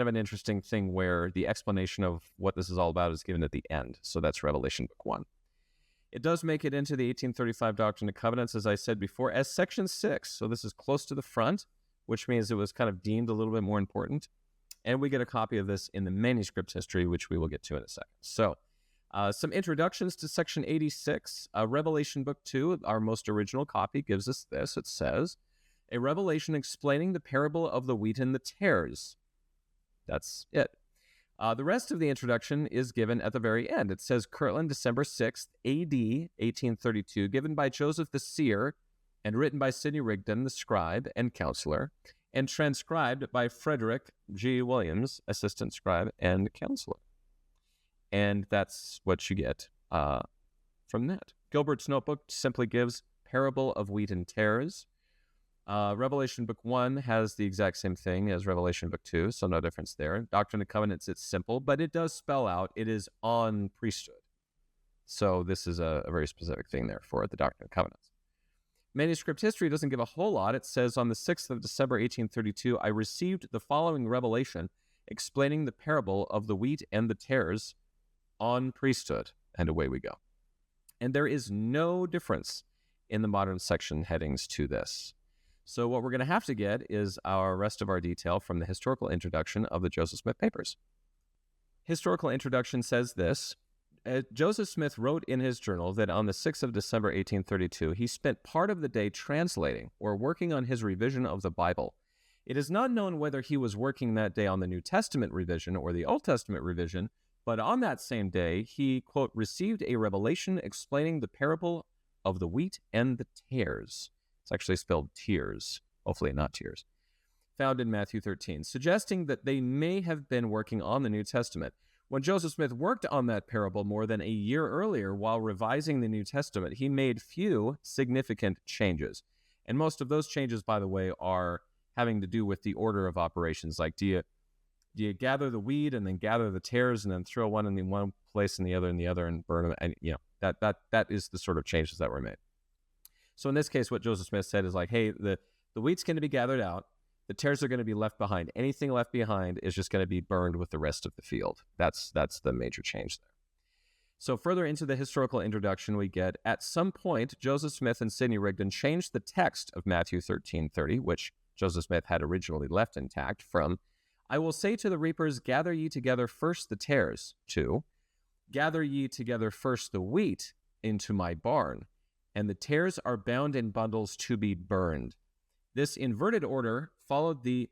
of an interesting thing where the explanation of what this is all about is given at the end. So that's Revelation Book 1. It does make it into the 1835 Doctrine and Covenants, as I said before, as section 6. So this is close to the front, which means it was kind of deemed a little bit more important. And we get a copy of this in the manuscript history, which we will get to in a second. So some introductions to section 86. Revelation Book 2, our most original copy, gives us this. It says, a revelation explaining the parable of the wheat and the tares. That's it. The rest of the introduction is given at the very end. It says, Kirtland, December 6th, A.D., 1832, given by Joseph the seer and written by Sidney Rigdon, the scribe and counselor, and transcribed by Frederick G. Williams, assistant scribe and counselor. And that's what you get from that. Gilbert's notebook simply gives parable of wheat and tares. Revelation Book 1 has the exact same thing as Revelation Book 2, so no difference there. Doctrine and Covenants, it's simple, but it does spell out it is on priesthood. So this is a very specific thing there for the Doctrine and Covenants. Manuscript history doesn't give a whole lot. It says, on the 6th of December, 1832, I received the following revelation explaining the parable of the wheat and the tares on priesthood. And away we go. And there is no difference in the modern section headings to this. So what we're going to have to get is our rest of our detail from the historical introduction of the Joseph Smith papers. Historical introduction says this. Joseph Smith wrote in his journal that on the 6th of December, 1832, he spent part of the day translating or working on his revision of the Bible. It is not known whether he was working that day on the New Testament revision or the Old Testament revision, but on that same day, he, quote, received a revelation explaining the parable of the wheat and the tares. It's actually spelled tears, hopefully not tears, found in Matthew 13, suggesting that they may have been working on the New Testament. When Joseph Smith worked on that parable more than a year earlier while revising the New Testament, he made few significant changes. And most of those changes, by the way, are having to do with the order of operations. Like, do you gather the wheat and then gather the tares and then throw one in the one place and the other and burn them? And that is the sort of changes that were made. So in this case, what Joseph Smith said is like, hey, the wheat's going to be gathered out. The tares are going to be left behind. Anything left behind is just going to be burned with the rest of the field. That's the major change there. So further into the historical introduction, we get, at some point, Joseph Smith and Sidney Rigdon changed the text of Matthew 13:30, which Joseph Smith had originally left intact, from, I will say to the reapers, gather ye together first the tares, to, gather ye together first the wheat into my barn, and the tares are bound in bundles to be burned. This inverted order followed the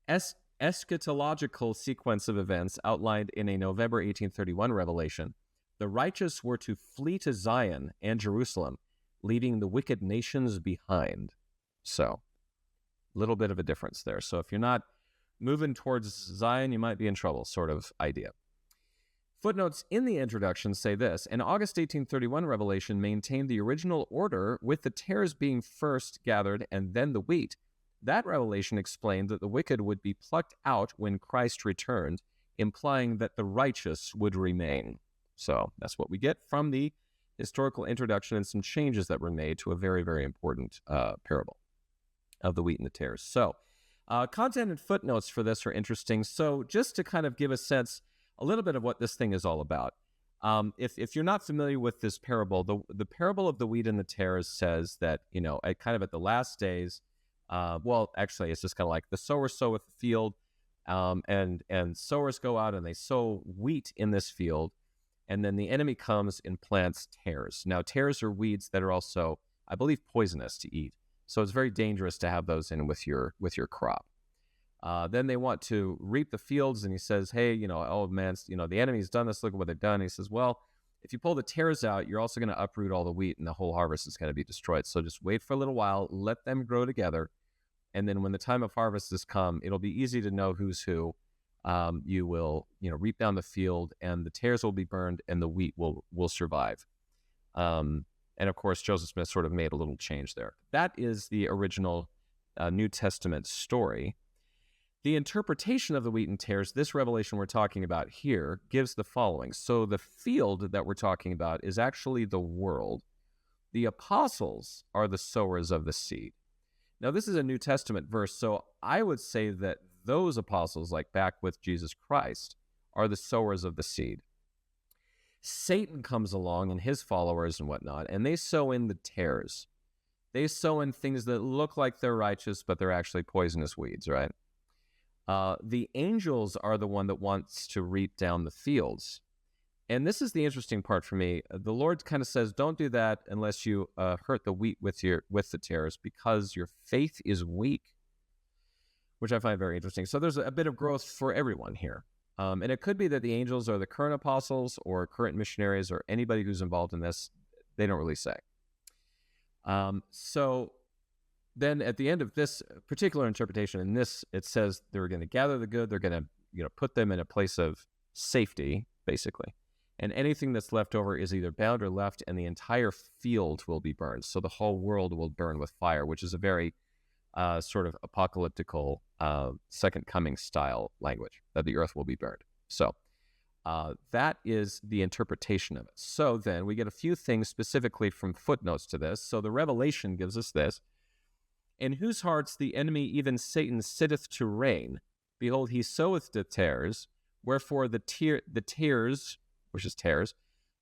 eschatological sequence of events outlined in a November 1831 revelation. The righteous were to flee to Zion and Jerusalem, leaving the wicked nations behind. So, a little bit of a difference there. So if you're not moving towards Zion, you might be in trouble, sort of idea. Footnotes in the introduction say this: an August 1831 revelation maintained the original order, with the tares being first gathered and then the wheat. That revelation explained that the wicked would be plucked out when Christ returned, implying that the righteous would remain. So that's what we get from the historical introduction and some changes that were made to a very, very important parable of the wheat and the tares. So content and footnotes for this are interesting. So just to kind of give a sense, a little bit of what this thing is all about. If you're not familiar with this parable, the parable of the wheat and the tares says that, at the last days, actually, it's just kind of like the sower soweth the field, and sowers go out and they sow wheat in this field, and then the enemy comes and plants tares. Now, tares are weeds that are also, I believe, poisonous to eat, so it's very dangerous to have those in with your crop. Then they want to reap the fields, and he says, hey, oh man, the enemy's done this, look at what they've done. And he says, well, if you pull the tares out, you're also going to uproot all the wheat, and the whole harvest is going to be destroyed. So just wait for a little while, let them grow together, and then when the time of harvest has come, it'll be easy to know who's who. You will, reap down the field, and the tares will be burned, and the wheat will survive. And of course, Joseph Smith sort of made a little change there. That is the original New Testament story. The interpretation of the wheat and tares, this revelation we're talking about here, gives the following. So the field that we're talking about is actually the world. The apostles are the sowers of the seed. Now, this is a New Testament verse, so I would say that those apostles, like back with Jesus Christ, are the sowers of the seed. Satan comes along and his followers and whatnot, and they sow in the tares. They sow in things that look like they're righteous, but they're actually poisonous weeds, right? The angels are the one that wants to reap down the fields. And this is the interesting part for me. The Lord kind of says, don't do that unless you hurt the wheat with the tares, because your faith is weak, which I find very interesting. So there's a bit of growth for everyone here. And it could be that the angels are the current apostles or current missionaries or anybody who's involved in this. They don't really say. So then at the end of this particular interpretation, in this, it says they're going to gather the good. They're going to put them in a place of safety, basically. And anything that's left over is either bound or left, and the entire field will be burned. So the whole world will burn with fire, which is a very sort of apocalyptical second coming style language, that the earth will be burned. So that is the interpretation of it. So then we get a few things specifically from footnotes to this. So the Revelation gives us this: in whose hearts the enemy, even Satan, sitteth to reign. Behold, he soweth the tares, wherefore the tares, which is tares,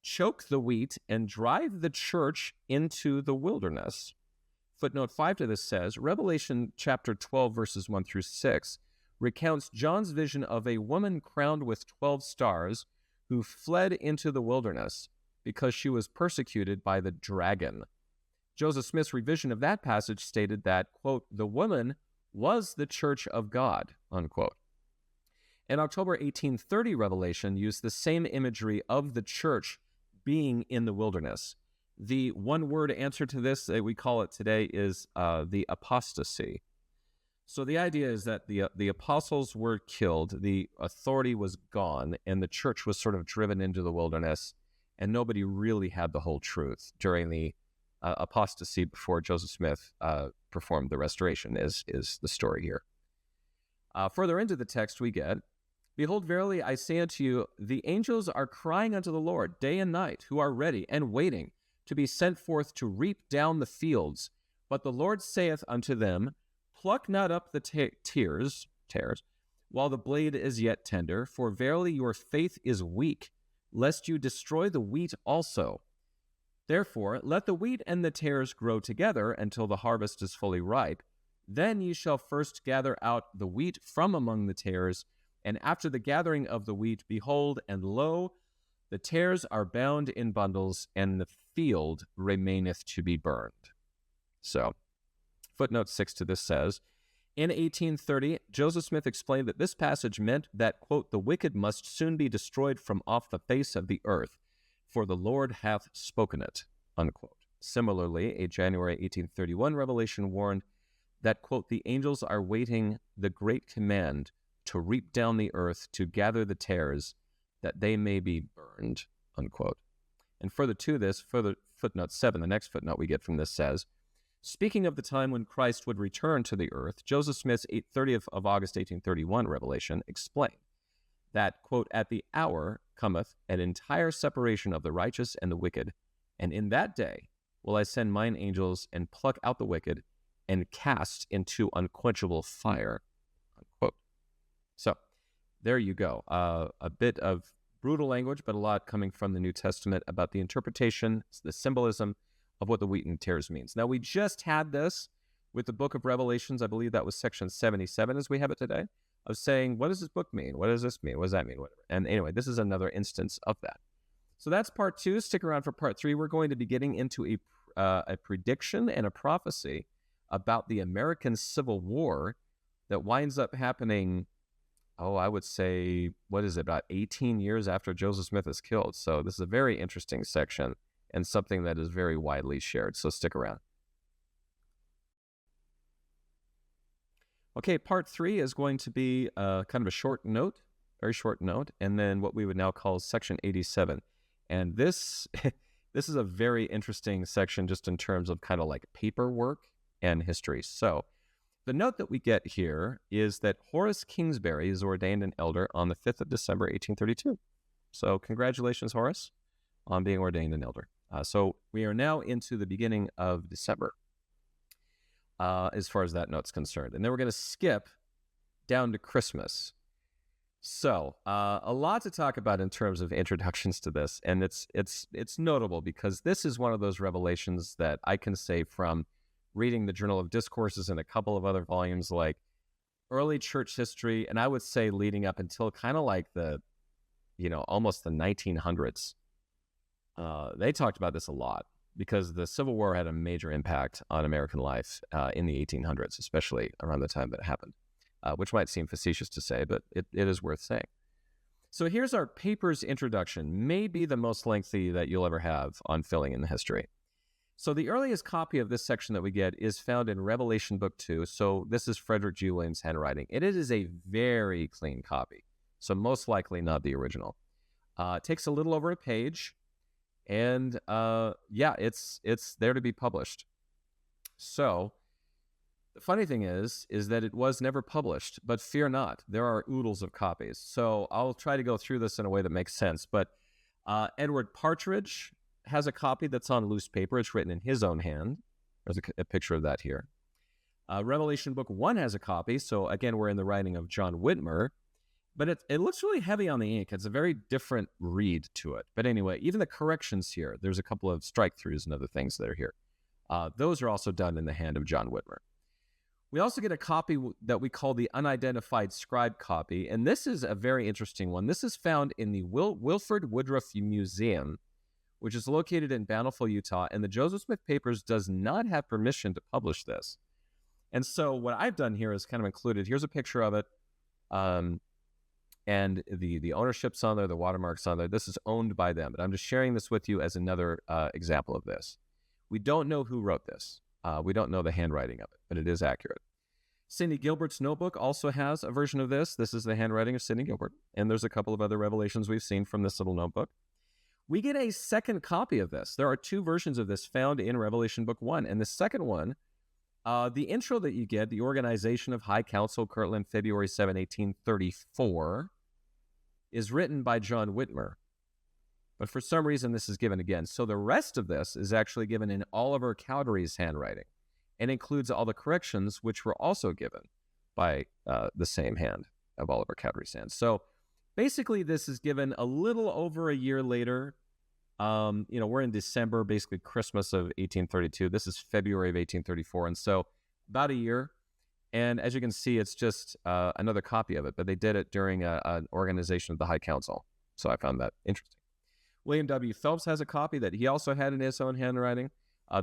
choke the wheat and drive the church into the wilderness. Footnote 5 to this says, Revelation chapter 12, verses 1 through 6, recounts John's vision of a woman crowned with 12 stars, who fled into the wilderness because she was persecuted by the dragon. Joseph Smith's revision of that passage stated that, quote, the woman was the church of God, unquote. An October 1830 revelation used the same imagery of the church being in the wilderness. The one-word answer to this that we call it today is the apostasy. So the idea is that the apostles were killed, the authority was gone, and the church was sort of driven into the wilderness, and nobody really had the whole truth during the apostasy before Joseph Smith performed the restoration, is the story here. Further into the text we get, behold, verily I say unto you, the angels are crying unto the Lord day and night, who are ready and waiting to be sent forth to reap down the fields. But the Lord saith unto them, pluck not up the tares, while the blade is yet tender, for verily your faith is weak, lest you destroy the wheat also. Therefore, let the wheat and the tares grow together until the harvest is fully ripe. Then ye shall first gather out the wheat from among the tares, and after the gathering of the wheat, behold, and lo, the tares are bound in bundles, and the field remaineth to be burned. So, footnote 6 to this says, in 1830, Joseph Smith explained that this passage meant that, quote, the wicked must soon be destroyed from off the face of the earth, for the Lord hath spoken it, unquote. Similarly, a January 1831 revelation warned that, quote, the angels are waiting the great command to reap down the earth, to gather the tares, that they may be burned, unquote. And further to this, footnote 7, the next footnote we get from this says, speaking of the time when Christ would return to the earth, Joseph Smith's 30th of August 1831 revelation explained that, quote, at the hour cometh an entire separation of the righteous and the wicked, and in that day will I send mine angels and pluck out the wicked and cast into unquenchable fire, unquote. So there you go. A bit of brutal language, but a lot coming from the New Testament about the interpretation, the symbolism of what the wheat and tares means. Now, we just had this with the book of Revelations. I believe that was section 77 as we have it today, of saying, what does this book mean? What does this mean? What does that mean? Whatever. And anyway, this is another instance of that. So that's part 2. Stick around for part 3. We're going to be getting into a prediction and a prophecy about the American Civil War that winds up happening, I would say, about 18 years after Joseph Smith is killed. So this is a very interesting section and something that is very widely shared. So stick around. Okay, part 3 is going to be kind of a short note, very short note, and then what we would now call section 87. And this is a very interesting section just in terms of kind of like paperwork and history. So the note that we get here is that Horace Kingsbury is ordained an elder on the 5th of December, 1832. So congratulations, Horace, on being ordained an elder. So we are now into the beginning of December as far as that note's concerned. And then we're going to skip down to Christmas. So a lot to talk about in terms of introductions to this. And it's notable because this is one of those revelations that I can say from reading the Journal of Discourses and a couple of other volumes, like early church history, and I would say leading up until kind of like almost the 1900s. They talked about this a lot because the Civil War had a major impact on American life in the 1800s, especially around the time that it happened, which might seem facetious to say, but it is worth saying. So here's our paper's introduction, maybe the most lengthy that you'll ever have on filling in the history. So the earliest copy of this section that we get is found in Revelation Book 2. So this is Frederick G. Williams' handwriting. It is a very clean copy, so most likely not the original. It takes a little over a page, and it's there to be published. So the funny thing is that it was never published, but fear not, there are oodles of copies. So I'll try to go through this in a way that makes sense. But Edward Partridge has a copy that's on loose paper. It's written in his own hand. There's a picture of that here. Revelation Book 1 has a copy. So again, we're in the writing of John Whitmer, but it looks really heavy on the ink. It's a very different read to it. But anyway, even the corrections here, there's a couple of strike-throughs and other things that are here. Those are also done in the hand of John Whitmer. We also get a copy that we call the unidentified scribe copy, and this is a very interesting one. This is found in the Wilford Woodruff Museum, which is located in Bountiful, Utah, and the Joseph Smith Papers does not have permission to publish this. And so what I've done here is kind of included, here's a picture of it, and the ownership's on there, the watermark's on there. This is owned by them, but I'm just sharing this with you as another example of this. We don't know who wrote this. We don't know the handwriting of it, but it is accurate. Sidney Gilbert's notebook also has a version of this. This is the handwriting of Sidney Gilbert, and there's a couple of other revelations we've seen from this little notebook. We get a second copy of this. There are two versions of this found in Revelation Book 1, and the second one, the intro that you get, the Organization of High Council, Kirtland, February 7, 1834, is written by John Whitmer. But for some reason, this is given again. So the rest of this is actually given in Oliver Cowdery's handwriting and includes all the corrections, which were also given by the same hand of Oliver Cowdery's hand. So basically, this is given a little over a year later. We're in December, basically Christmas of 1832. This is February of 1834. And so about a year. And as you can see, it's just another copy of it, but they did it during an organization of the High Council. So I found that interesting. William W. Phelps has a copy that he also had in his own handwriting.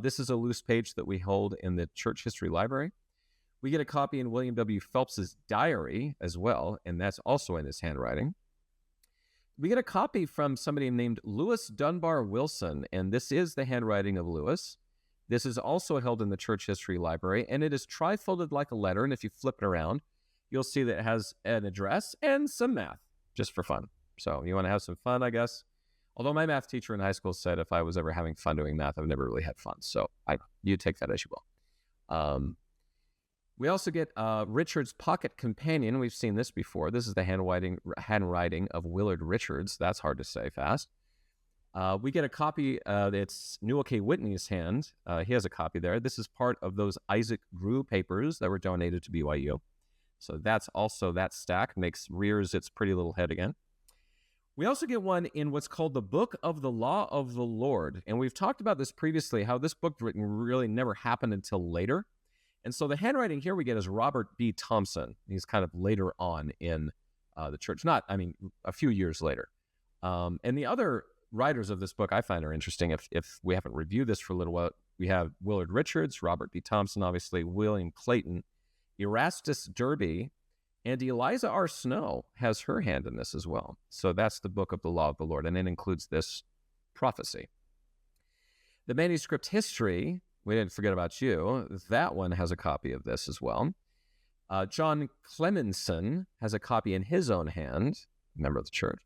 This is a loose page that we hold in the Church History Library. We get a copy in William W. Phelps's diary as well, and that's also in his handwriting. We get a copy from somebody named Lewis Dunbar Wilson, and this is the handwriting of Lewis. This is also held in the Church History Library, and it is trifolded like a letter, and if you flip it around, you'll see that it has an address and some math, just for fun. So you want to have some fun, I guess. Although my math teacher in high school said if I was ever having fun doing math, I've never really had fun. So you take that as you will. We also get Richard's Pocket Companion. We've seen this before. This is the handwriting of Willard Richards. That's hard to say fast. We get a copy that's Newell K. Whitney's hand. He has a copy there. This is part of those Isaac Grew papers that were donated to BYU. So that's also that stack, rears its pretty little head again. We also get one in what's called the Book of the Law of the Lord. And we've talked about this previously, how this book written really never happened until later. And so the handwriting here we get is Robert B. Thompson. He's kind of later on in the church, a few years later. And the other writers of this book I find are interesting. If we haven't reviewed this for a little while, we have Willard Richards, Robert B. Thompson, obviously, William Clayton, Erastus Derby, and Eliza R. Snow has her hand in this as well. So that's the Book of the Law of the Lord, and it includes this prophecy. The manuscript history, we didn't forget about you. That one has a copy of this as well. John Clemenson has a copy in his own hand, member of the church.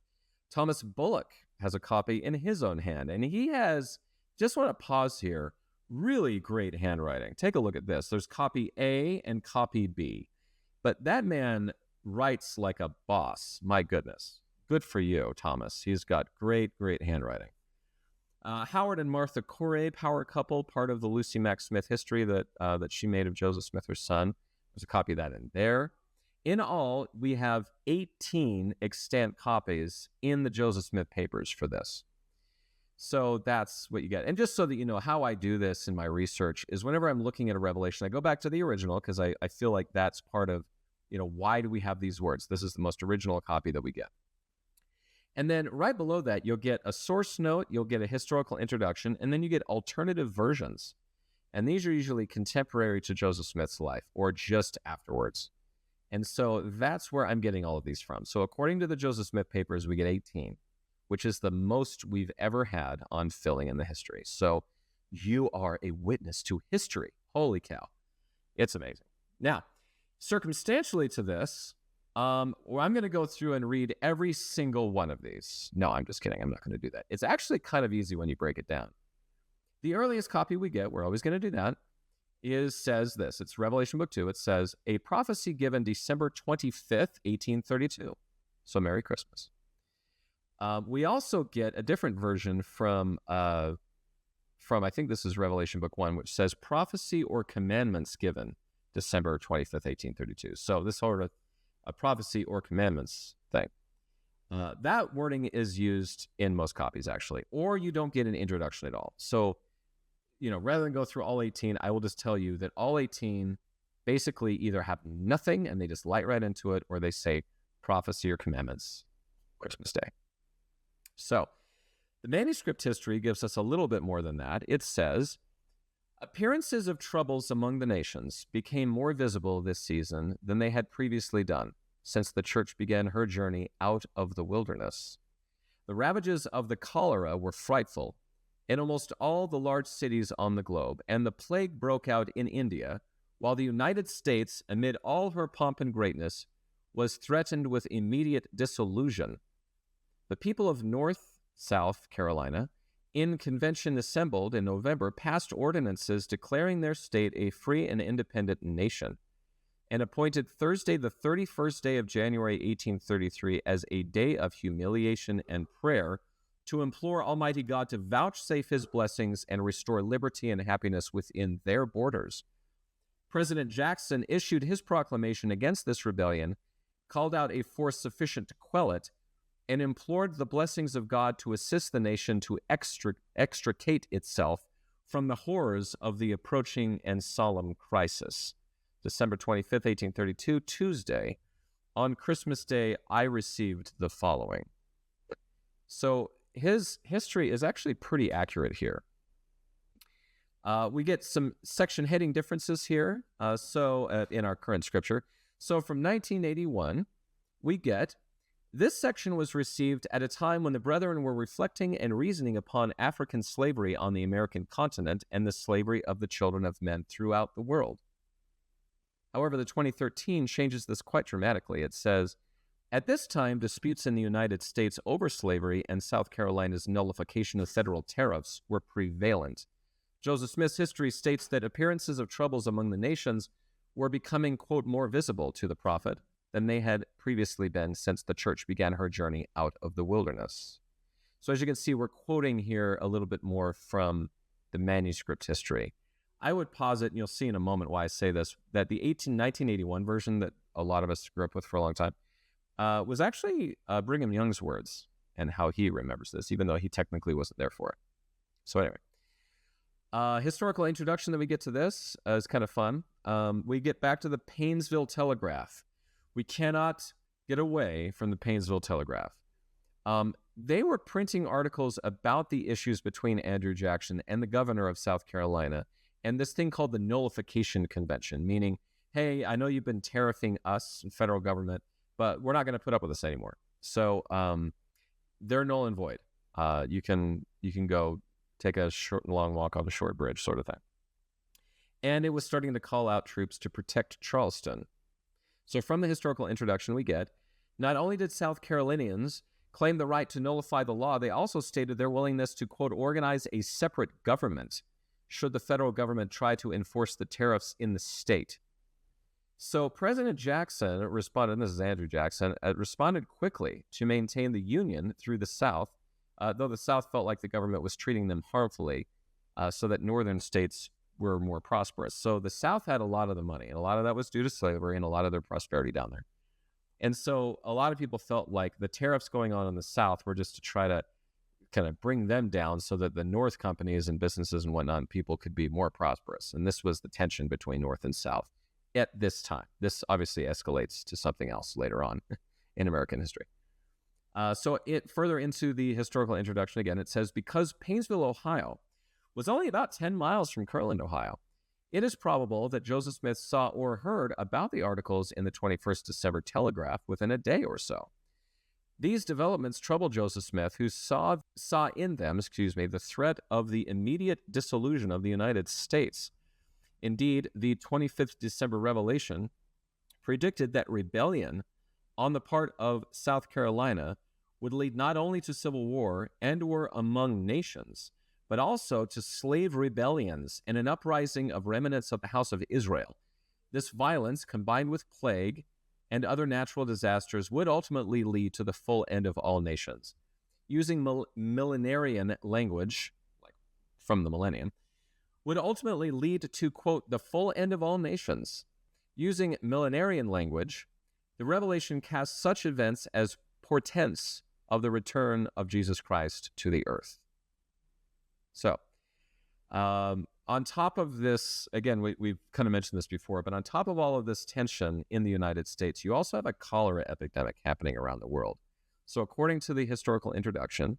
Thomas Bullock has a copy in his own hand, and he has, just want to pause here, really great handwriting. Take a look at this. There's copy A and copy B. But that man writes like a boss. My goodness. Good for you, Thomas. He's got great, great handwriting. Howard and Martha Corey, power couple, part of the Lucy Mack Smith history that she made of Joseph Smith, her son. There's a copy of that in there. In all, we have 18 extant copies in the Joseph Smith papers for this. So that's what you get. And just so that you know how I do this in my research is whenever I'm looking at a revelation, I go back to the original because I feel like that's part of, why do we have these words? This is the most original copy that we get. And then right below that, you'll get a source note, you'll get a historical introduction, and then you get alternative versions. And these are usually contemporary to Joseph Smith's life or just afterwards. And so that's where I'm getting all of these from. So according to the Joseph Smith papers, we get 18, which is the most we've ever had on filling in the history. So you are a witness to history. Holy cow. It's amazing. Now, circumstantially to this, I'm going to go through and read every single one of these. No, I'm just kidding. I'm not going to do that. It's actually kind of easy when you break it down. The earliest copy we get, we're always going to do that, says this. It's Revelation Book 2. It says, a prophecy given December 25th, 1832. So Merry Christmas. We also get a different version from I think this is Revelation Book 1, which says prophecy or commandments given December 25th, 1832. So this sort of a prophecy or commandments thing. That wording is used in most copies, actually, or you don't get an introduction at all. So, rather than go through all 18, I will just tell you that all 18 basically either have nothing and they just light right into it, or they say prophecy or commandments, Christmas Day. So the manuscript history gives us a little bit more than that. It says, appearances of troubles among the nations became more visible this season than they had previously done, since the church began her journey out of the wilderness. The ravages of the cholera were frightful in almost all the large cities on the globe, and the plague broke out in India, while the United States, amid all her pomp and greatness, was threatened with immediate dissolution. The people of South Carolina, in convention assembled in November, passed ordinances declaring their state a free and independent nation, and appointed Thursday, the 31st day of January 1833, as a day of humiliation and prayer to implore Almighty God to vouchsafe his blessings and restore liberty and happiness within their borders. President Jackson issued his proclamation against this rebellion, called out a force sufficient to quell it, and implored the blessings of God to assist the nation to extricate itself from the horrors of the approaching and solemn crisis. December 25th, 1832, Tuesday. On Christmas Day, I received the following. So his history is actually pretty accurate here. We get some section heading differences here in our current scripture. So from 1981, we get, this section was received at a time when the brethren were reflecting and reasoning upon African slavery on the American continent and the slavery of the children of men throughout the world. However, the 2013 changes this quite dramatically. It says, at this time, disputes in the United States over slavery and South Carolina's nullification of federal tariffs were prevalent. Joseph Smith's history states that appearances of troubles among the nations were becoming, quote, more visible to the prophet than they had previously been since the church began her journey out of the wilderness. So as you can see, we're quoting here a little bit more from the manuscript history. I would posit, and you'll see in a moment why I say this, that the 1981 version that a lot of us grew up with for a long time was actually Brigham Young's words and how he remembers this, even though he technically wasn't there for it. So anyway, historical introduction that we get to this is kind of fun. We get back to the Painesville Telegraph. We cannot get away from the Painesville Telegraph. They were printing articles about the issues between Andrew Jackson and the governor of South Carolina, and this thing called the Nullification Convention, meaning, hey, I know you've been tariffing us, federal government, but we're not going to put up with this anymore. So they're null and void. You can go take a long walk on a short bridge sort of thing. And it was starting to call out troops to protect Charleston. So from the historical introduction we get, not only did South Carolinians claim the right to nullify the law, they also stated their willingness to, quote, organize a separate government should the federal government try to enforce the tariffs in the state. So President Jackson responded, and this is Andrew Jackson, responded quickly to maintain the Union through the South, though the South felt like the government was treating them harmfully, so that northern states were more prosperous. So the South had a lot of the money, and a lot of that was due to slavery and a lot of their prosperity down there. And so a lot of people felt like the tariffs going on in the South were just to try to kind of bring them down so that the North companies and businesses and whatnot, people could be more prosperous. And this was the tension between North and South at this time. This obviously escalates to something else later on in American history. So it further into the historical introduction again, it says, because Painesville, Ohio was only about 10 miles from Kirtland, Ohio, it is probable that Joseph Smith saw or heard about the articles in the 21st December Telegraph within a day or so. These developments troubled Joseph Smith, who saw in them, the threat of the immediate dissolution of the United States. Indeed, the 25th December revelation predicted that rebellion on the part of South Carolina would lead not only to civil war and war among nations, but also to slave rebellions and an uprising of remnants of the house of Israel. This violence, combined with plague and other natural disasters, would ultimately lead to the full end of all nations. Using millenarian language, like from the millennium, would ultimately lead to, quote, the full end of all nations. Using millenarian language, the revelation casts such events as portents of the return of Jesus Christ to the earth. So, On top of this, again, we've kind of mentioned this before, but on top of all of this tension in the United States, you also have a cholera epidemic happening around the world. So according to the historical introduction,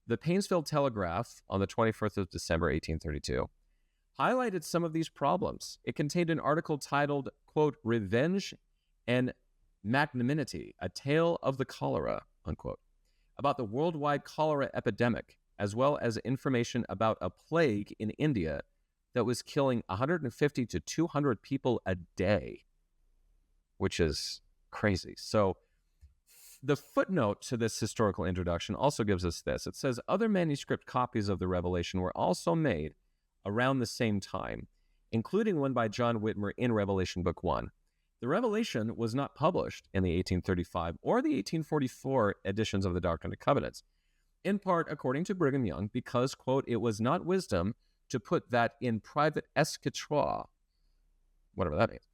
the Painesville Telegraph on the 21st of December, 1832, highlighted some of these problems. It contained an article titled, quote, "Revenge and Magnanimity, a Tale of the Cholera," unquote, about the worldwide cholera epidemic, as well as information about a plague in India that was killing 150 to 200 people a day, which is crazy. So the footnote to this historical introduction also gives us this. It says, other manuscript copies of the Revelation were also made around the same time, including one by John Whitmer in Revelation Book 1. The Revelation was not published in the 1835 or the 1844 editions of the Doctrine and Covenants, in part, according to Brigham Young, because, quote, "it was not wisdom to put that in private escritoire," whatever that means.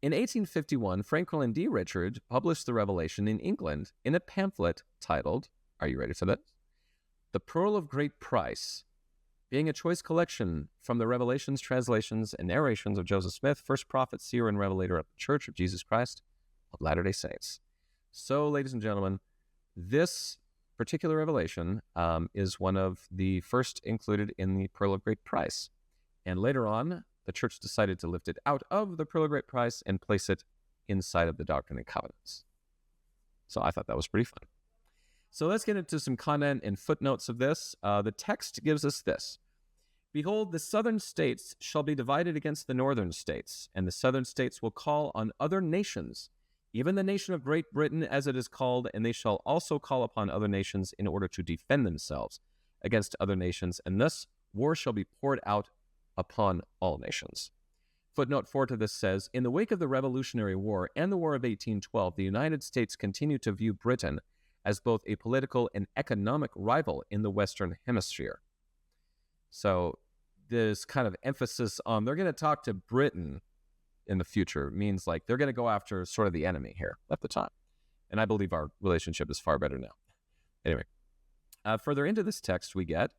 In 1851, Franklin D. Richard published the Revelation in England in a pamphlet titled, are you ready for this? "The Pearl of Great Price," being a choice collection from the Revelations, translations, and narrations of Joseph Smith, first prophet, seer, and revelator of the Church of Jesus Christ of Latter-day Saints. So, ladies and gentlemen, this particular revelation is one of the first included in the Pearl of Great Price. And later on, the church decided to lift it out of the Pearl of Great Price and place it inside of the Doctrine and Covenants. So I thought that was pretty fun. So let's get into some content and footnotes of this. The text gives us this. "Behold, the southern states shall be divided against the northern states, and the southern states will call on other nations, even the nation of Great Britain, as it is called, and they shall also call upon other nations in order to defend themselves against other nations, and thus war shall be poured out upon all nations." Footnote 4 to this says, in the wake of the Revolutionary War and the War of 1812, the United States continued to view Britain as both a political and economic rival in the Western Hemisphere. So this kind of emphasis on they're going to talk to Britain in the future means like they're going to go after sort of the enemy here at the time. And I believe our relationship is far better now. Anyway, further into this text we get,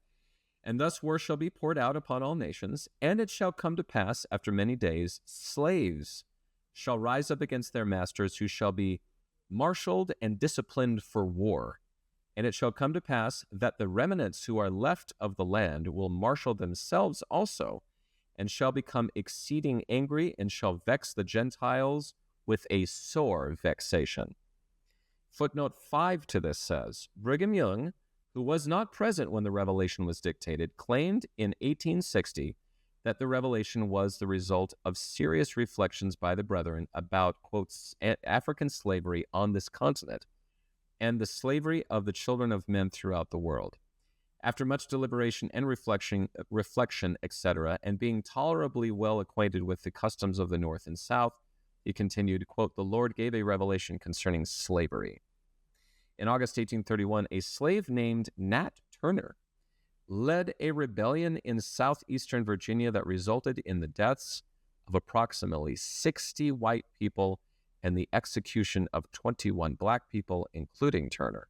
"And thus war shall be poured out upon all nations, and it shall come to pass after many days, slaves shall rise up against their masters, who shall be marshaled and disciplined for war. And it shall come to pass that the remnants who are left of the land will marshal themselves also, and shall become exceeding angry, and shall vex the Gentiles with a sore vexation." Footnote 5 to this says, Brigham Young, who was not present when the Revelation was dictated, claimed in 1860 that the Revelation was the result of serious reflections by the brethren about, quote, "African slavery on this continent, and the slavery of the children of men throughout the world. After much deliberation and reflection, etc., and being tolerably well acquainted with the customs of the North and South," he continued, quote, "the Lord gave a revelation concerning slavery. In August 1831, a slave named Nat Turner led a rebellion in southeastern Virginia that resulted in the deaths of approximately 60 white people and the execution of 21 black people, including Turner.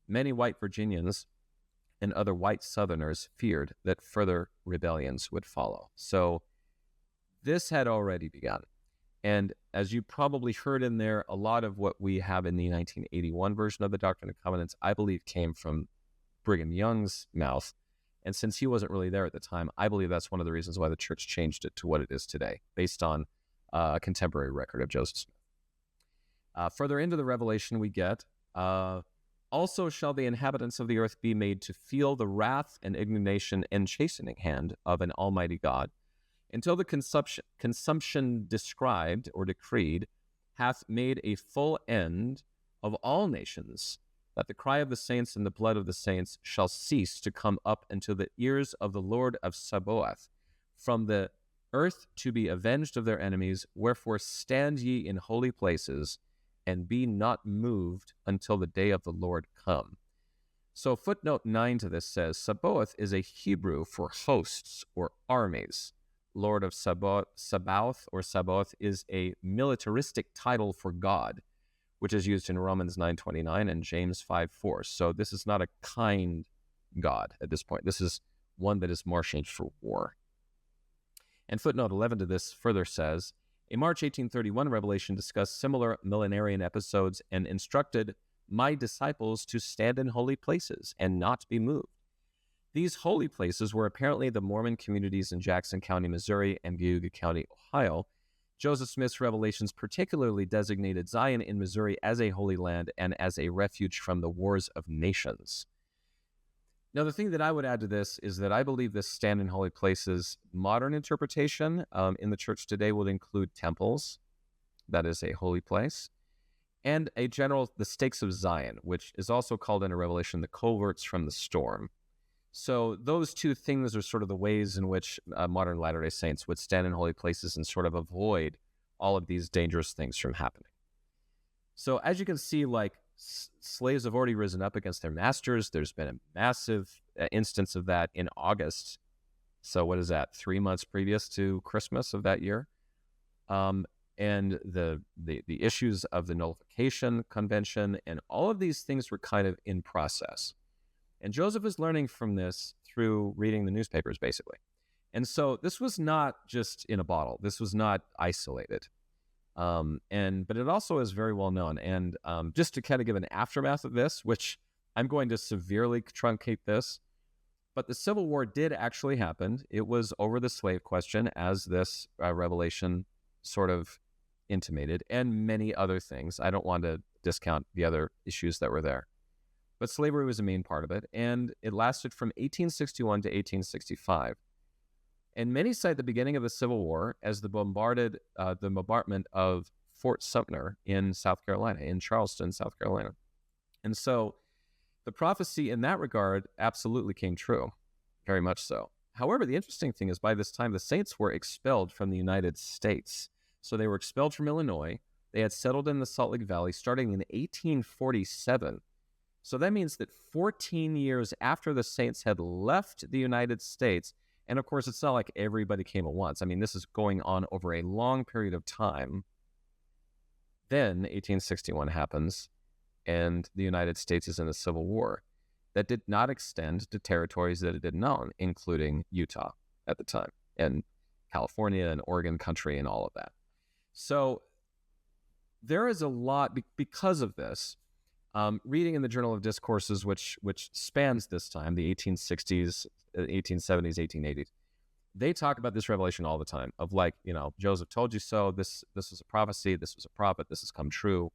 Many white Virginians and other white Southerners feared that further rebellions would follow. So this had already begun. And as you probably heard in there, a lot of what we have in the 1981 version of the Doctrine and Covenants, I believe came from Brigham Young's mouth. And since he wasn't really there at the time, I believe that's one of the reasons why the church changed it to what it is today, based on a contemporary record of Joseph Smith. Further into the Revelation we get, "Also shall the inhabitants of the earth be made to feel the wrath and indignation and chastening hand of an almighty God, until the consumption described or decreed hath made a full end of all nations, that the cry of the saints and the blood of the saints shall cease to come up unto the ears of the Lord of Sabaoth, from the earth to be avenged of their enemies. Wherefore stand ye in holy places, and be not moved until the day of the Lord come." So footnote 9 to this says, Sabaoth is a Hebrew for hosts or armies. Lord of Sabaoth or Sabaoth is a militaristic title for God, which is used in Romans 9:29 and James 5:4. So this is not a kind God at this point. This is one that is marshaled for war. And footnote 11 to this further says, a March 1831 revelation discussed similar millenarian episodes and instructed my disciples to stand in holy places and not be moved. These holy places were apparently the Mormon communities in Jackson County, Missouri, and Geauga County, Ohio. Joseph Smith's revelations particularly designated Zion in Missouri as a holy land and as a refuge from the wars of nations. Now, the thing that I would add to this is that I believe this stand in holy places modern interpretation in the church today would include temples, that is a holy place, and the stakes of Zion, which is also called in a revelation the coverts from the storm. So those two things are sort of the ways in which modern Latter-day Saints would stand in holy places and sort of avoid all of these dangerous things from happening. So as you can see, like slaves have already risen up against their masters. There's been a massive instance of that in August. So what is that? 3 months previous to Christmas of that year. And the issues of the nullification convention and all of these things were kind of in process. And Joseph is learning from this through reading the newspapers, basically. And so this was not just in a bottle. This was not isolated. But it also is very well known. And just to kind of give an aftermath of this, which I'm going to severely truncate this, but the Civil War did actually happen. It was over the slave question, as this revelation sort of intimated, and many other things. I don't want to discount the other issues that were there. But slavery was a main part of it, and it lasted from 1861 to 1865. And many cite the beginning of the Civil War as the bombardment of Fort Sumter in South Carolina, in Charleston, South Carolina. And so the prophecy in that regard absolutely came true, very much so. However, the interesting thing is by this time, the Saints were expelled from the United States. So they were expelled from Illinois. They had settled in the Salt Lake Valley starting in 1847. So that means that 14 years after the Saints had left the United States, and of course, it's not like everybody came at once. I mean, this is going on over a long period of time. Then 1861 happens, and the United States is in a civil war that did not extend to territories that it didn't own, including Utah at the time, and California and Oregon country and all of that. So there is a lot, because of this, reading in the Journal of Discourses, which spans this time, the 1860s, 1870s, 1880s, they talk about this revelation all the time of like, Joseph told you so, this was a prophecy, this was a prophet, this has come true,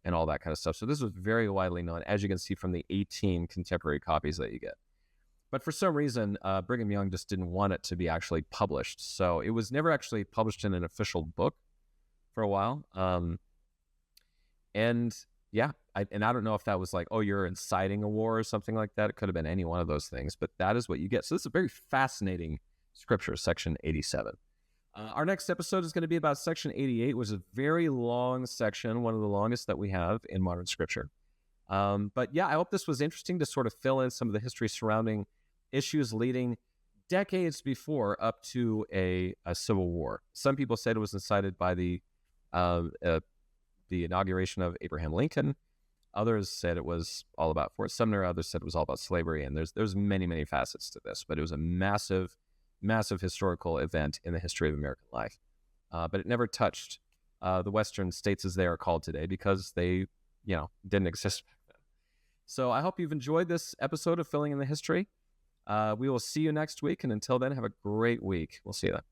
and all that kind of stuff. So this was very widely known, as you can see from the 18 contemporary copies that you get. But for some reason, Brigham Young just didn't want it to be actually published. So it was never actually published in an official book for a while. I don't know if that was like, oh, you're inciting a war or something like that. It could have been any one of those things, but that is what you get. So this is a very fascinating scripture, section 87. Our next episode is going to be about section 88, which is a very long section, one of the longest that we have in modern scripture. But yeah, I hope this was interesting to sort of fill in some of the history surrounding issues leading decades before up to a civil war. Some people said it was incited by the inauguration of Abraham Lincoln. Others said it was all about Fort Sumter. Others said it was all about slavery. And there's many, many facets to this. But it was a massive, massive historical event in the history of American life. But it never touched the Western states as they are called today because they, didn't exist back then. So I hope you've enjoyed this episode of Filling in the History. We will see you next week. And until then, have a great week. We'll see you then.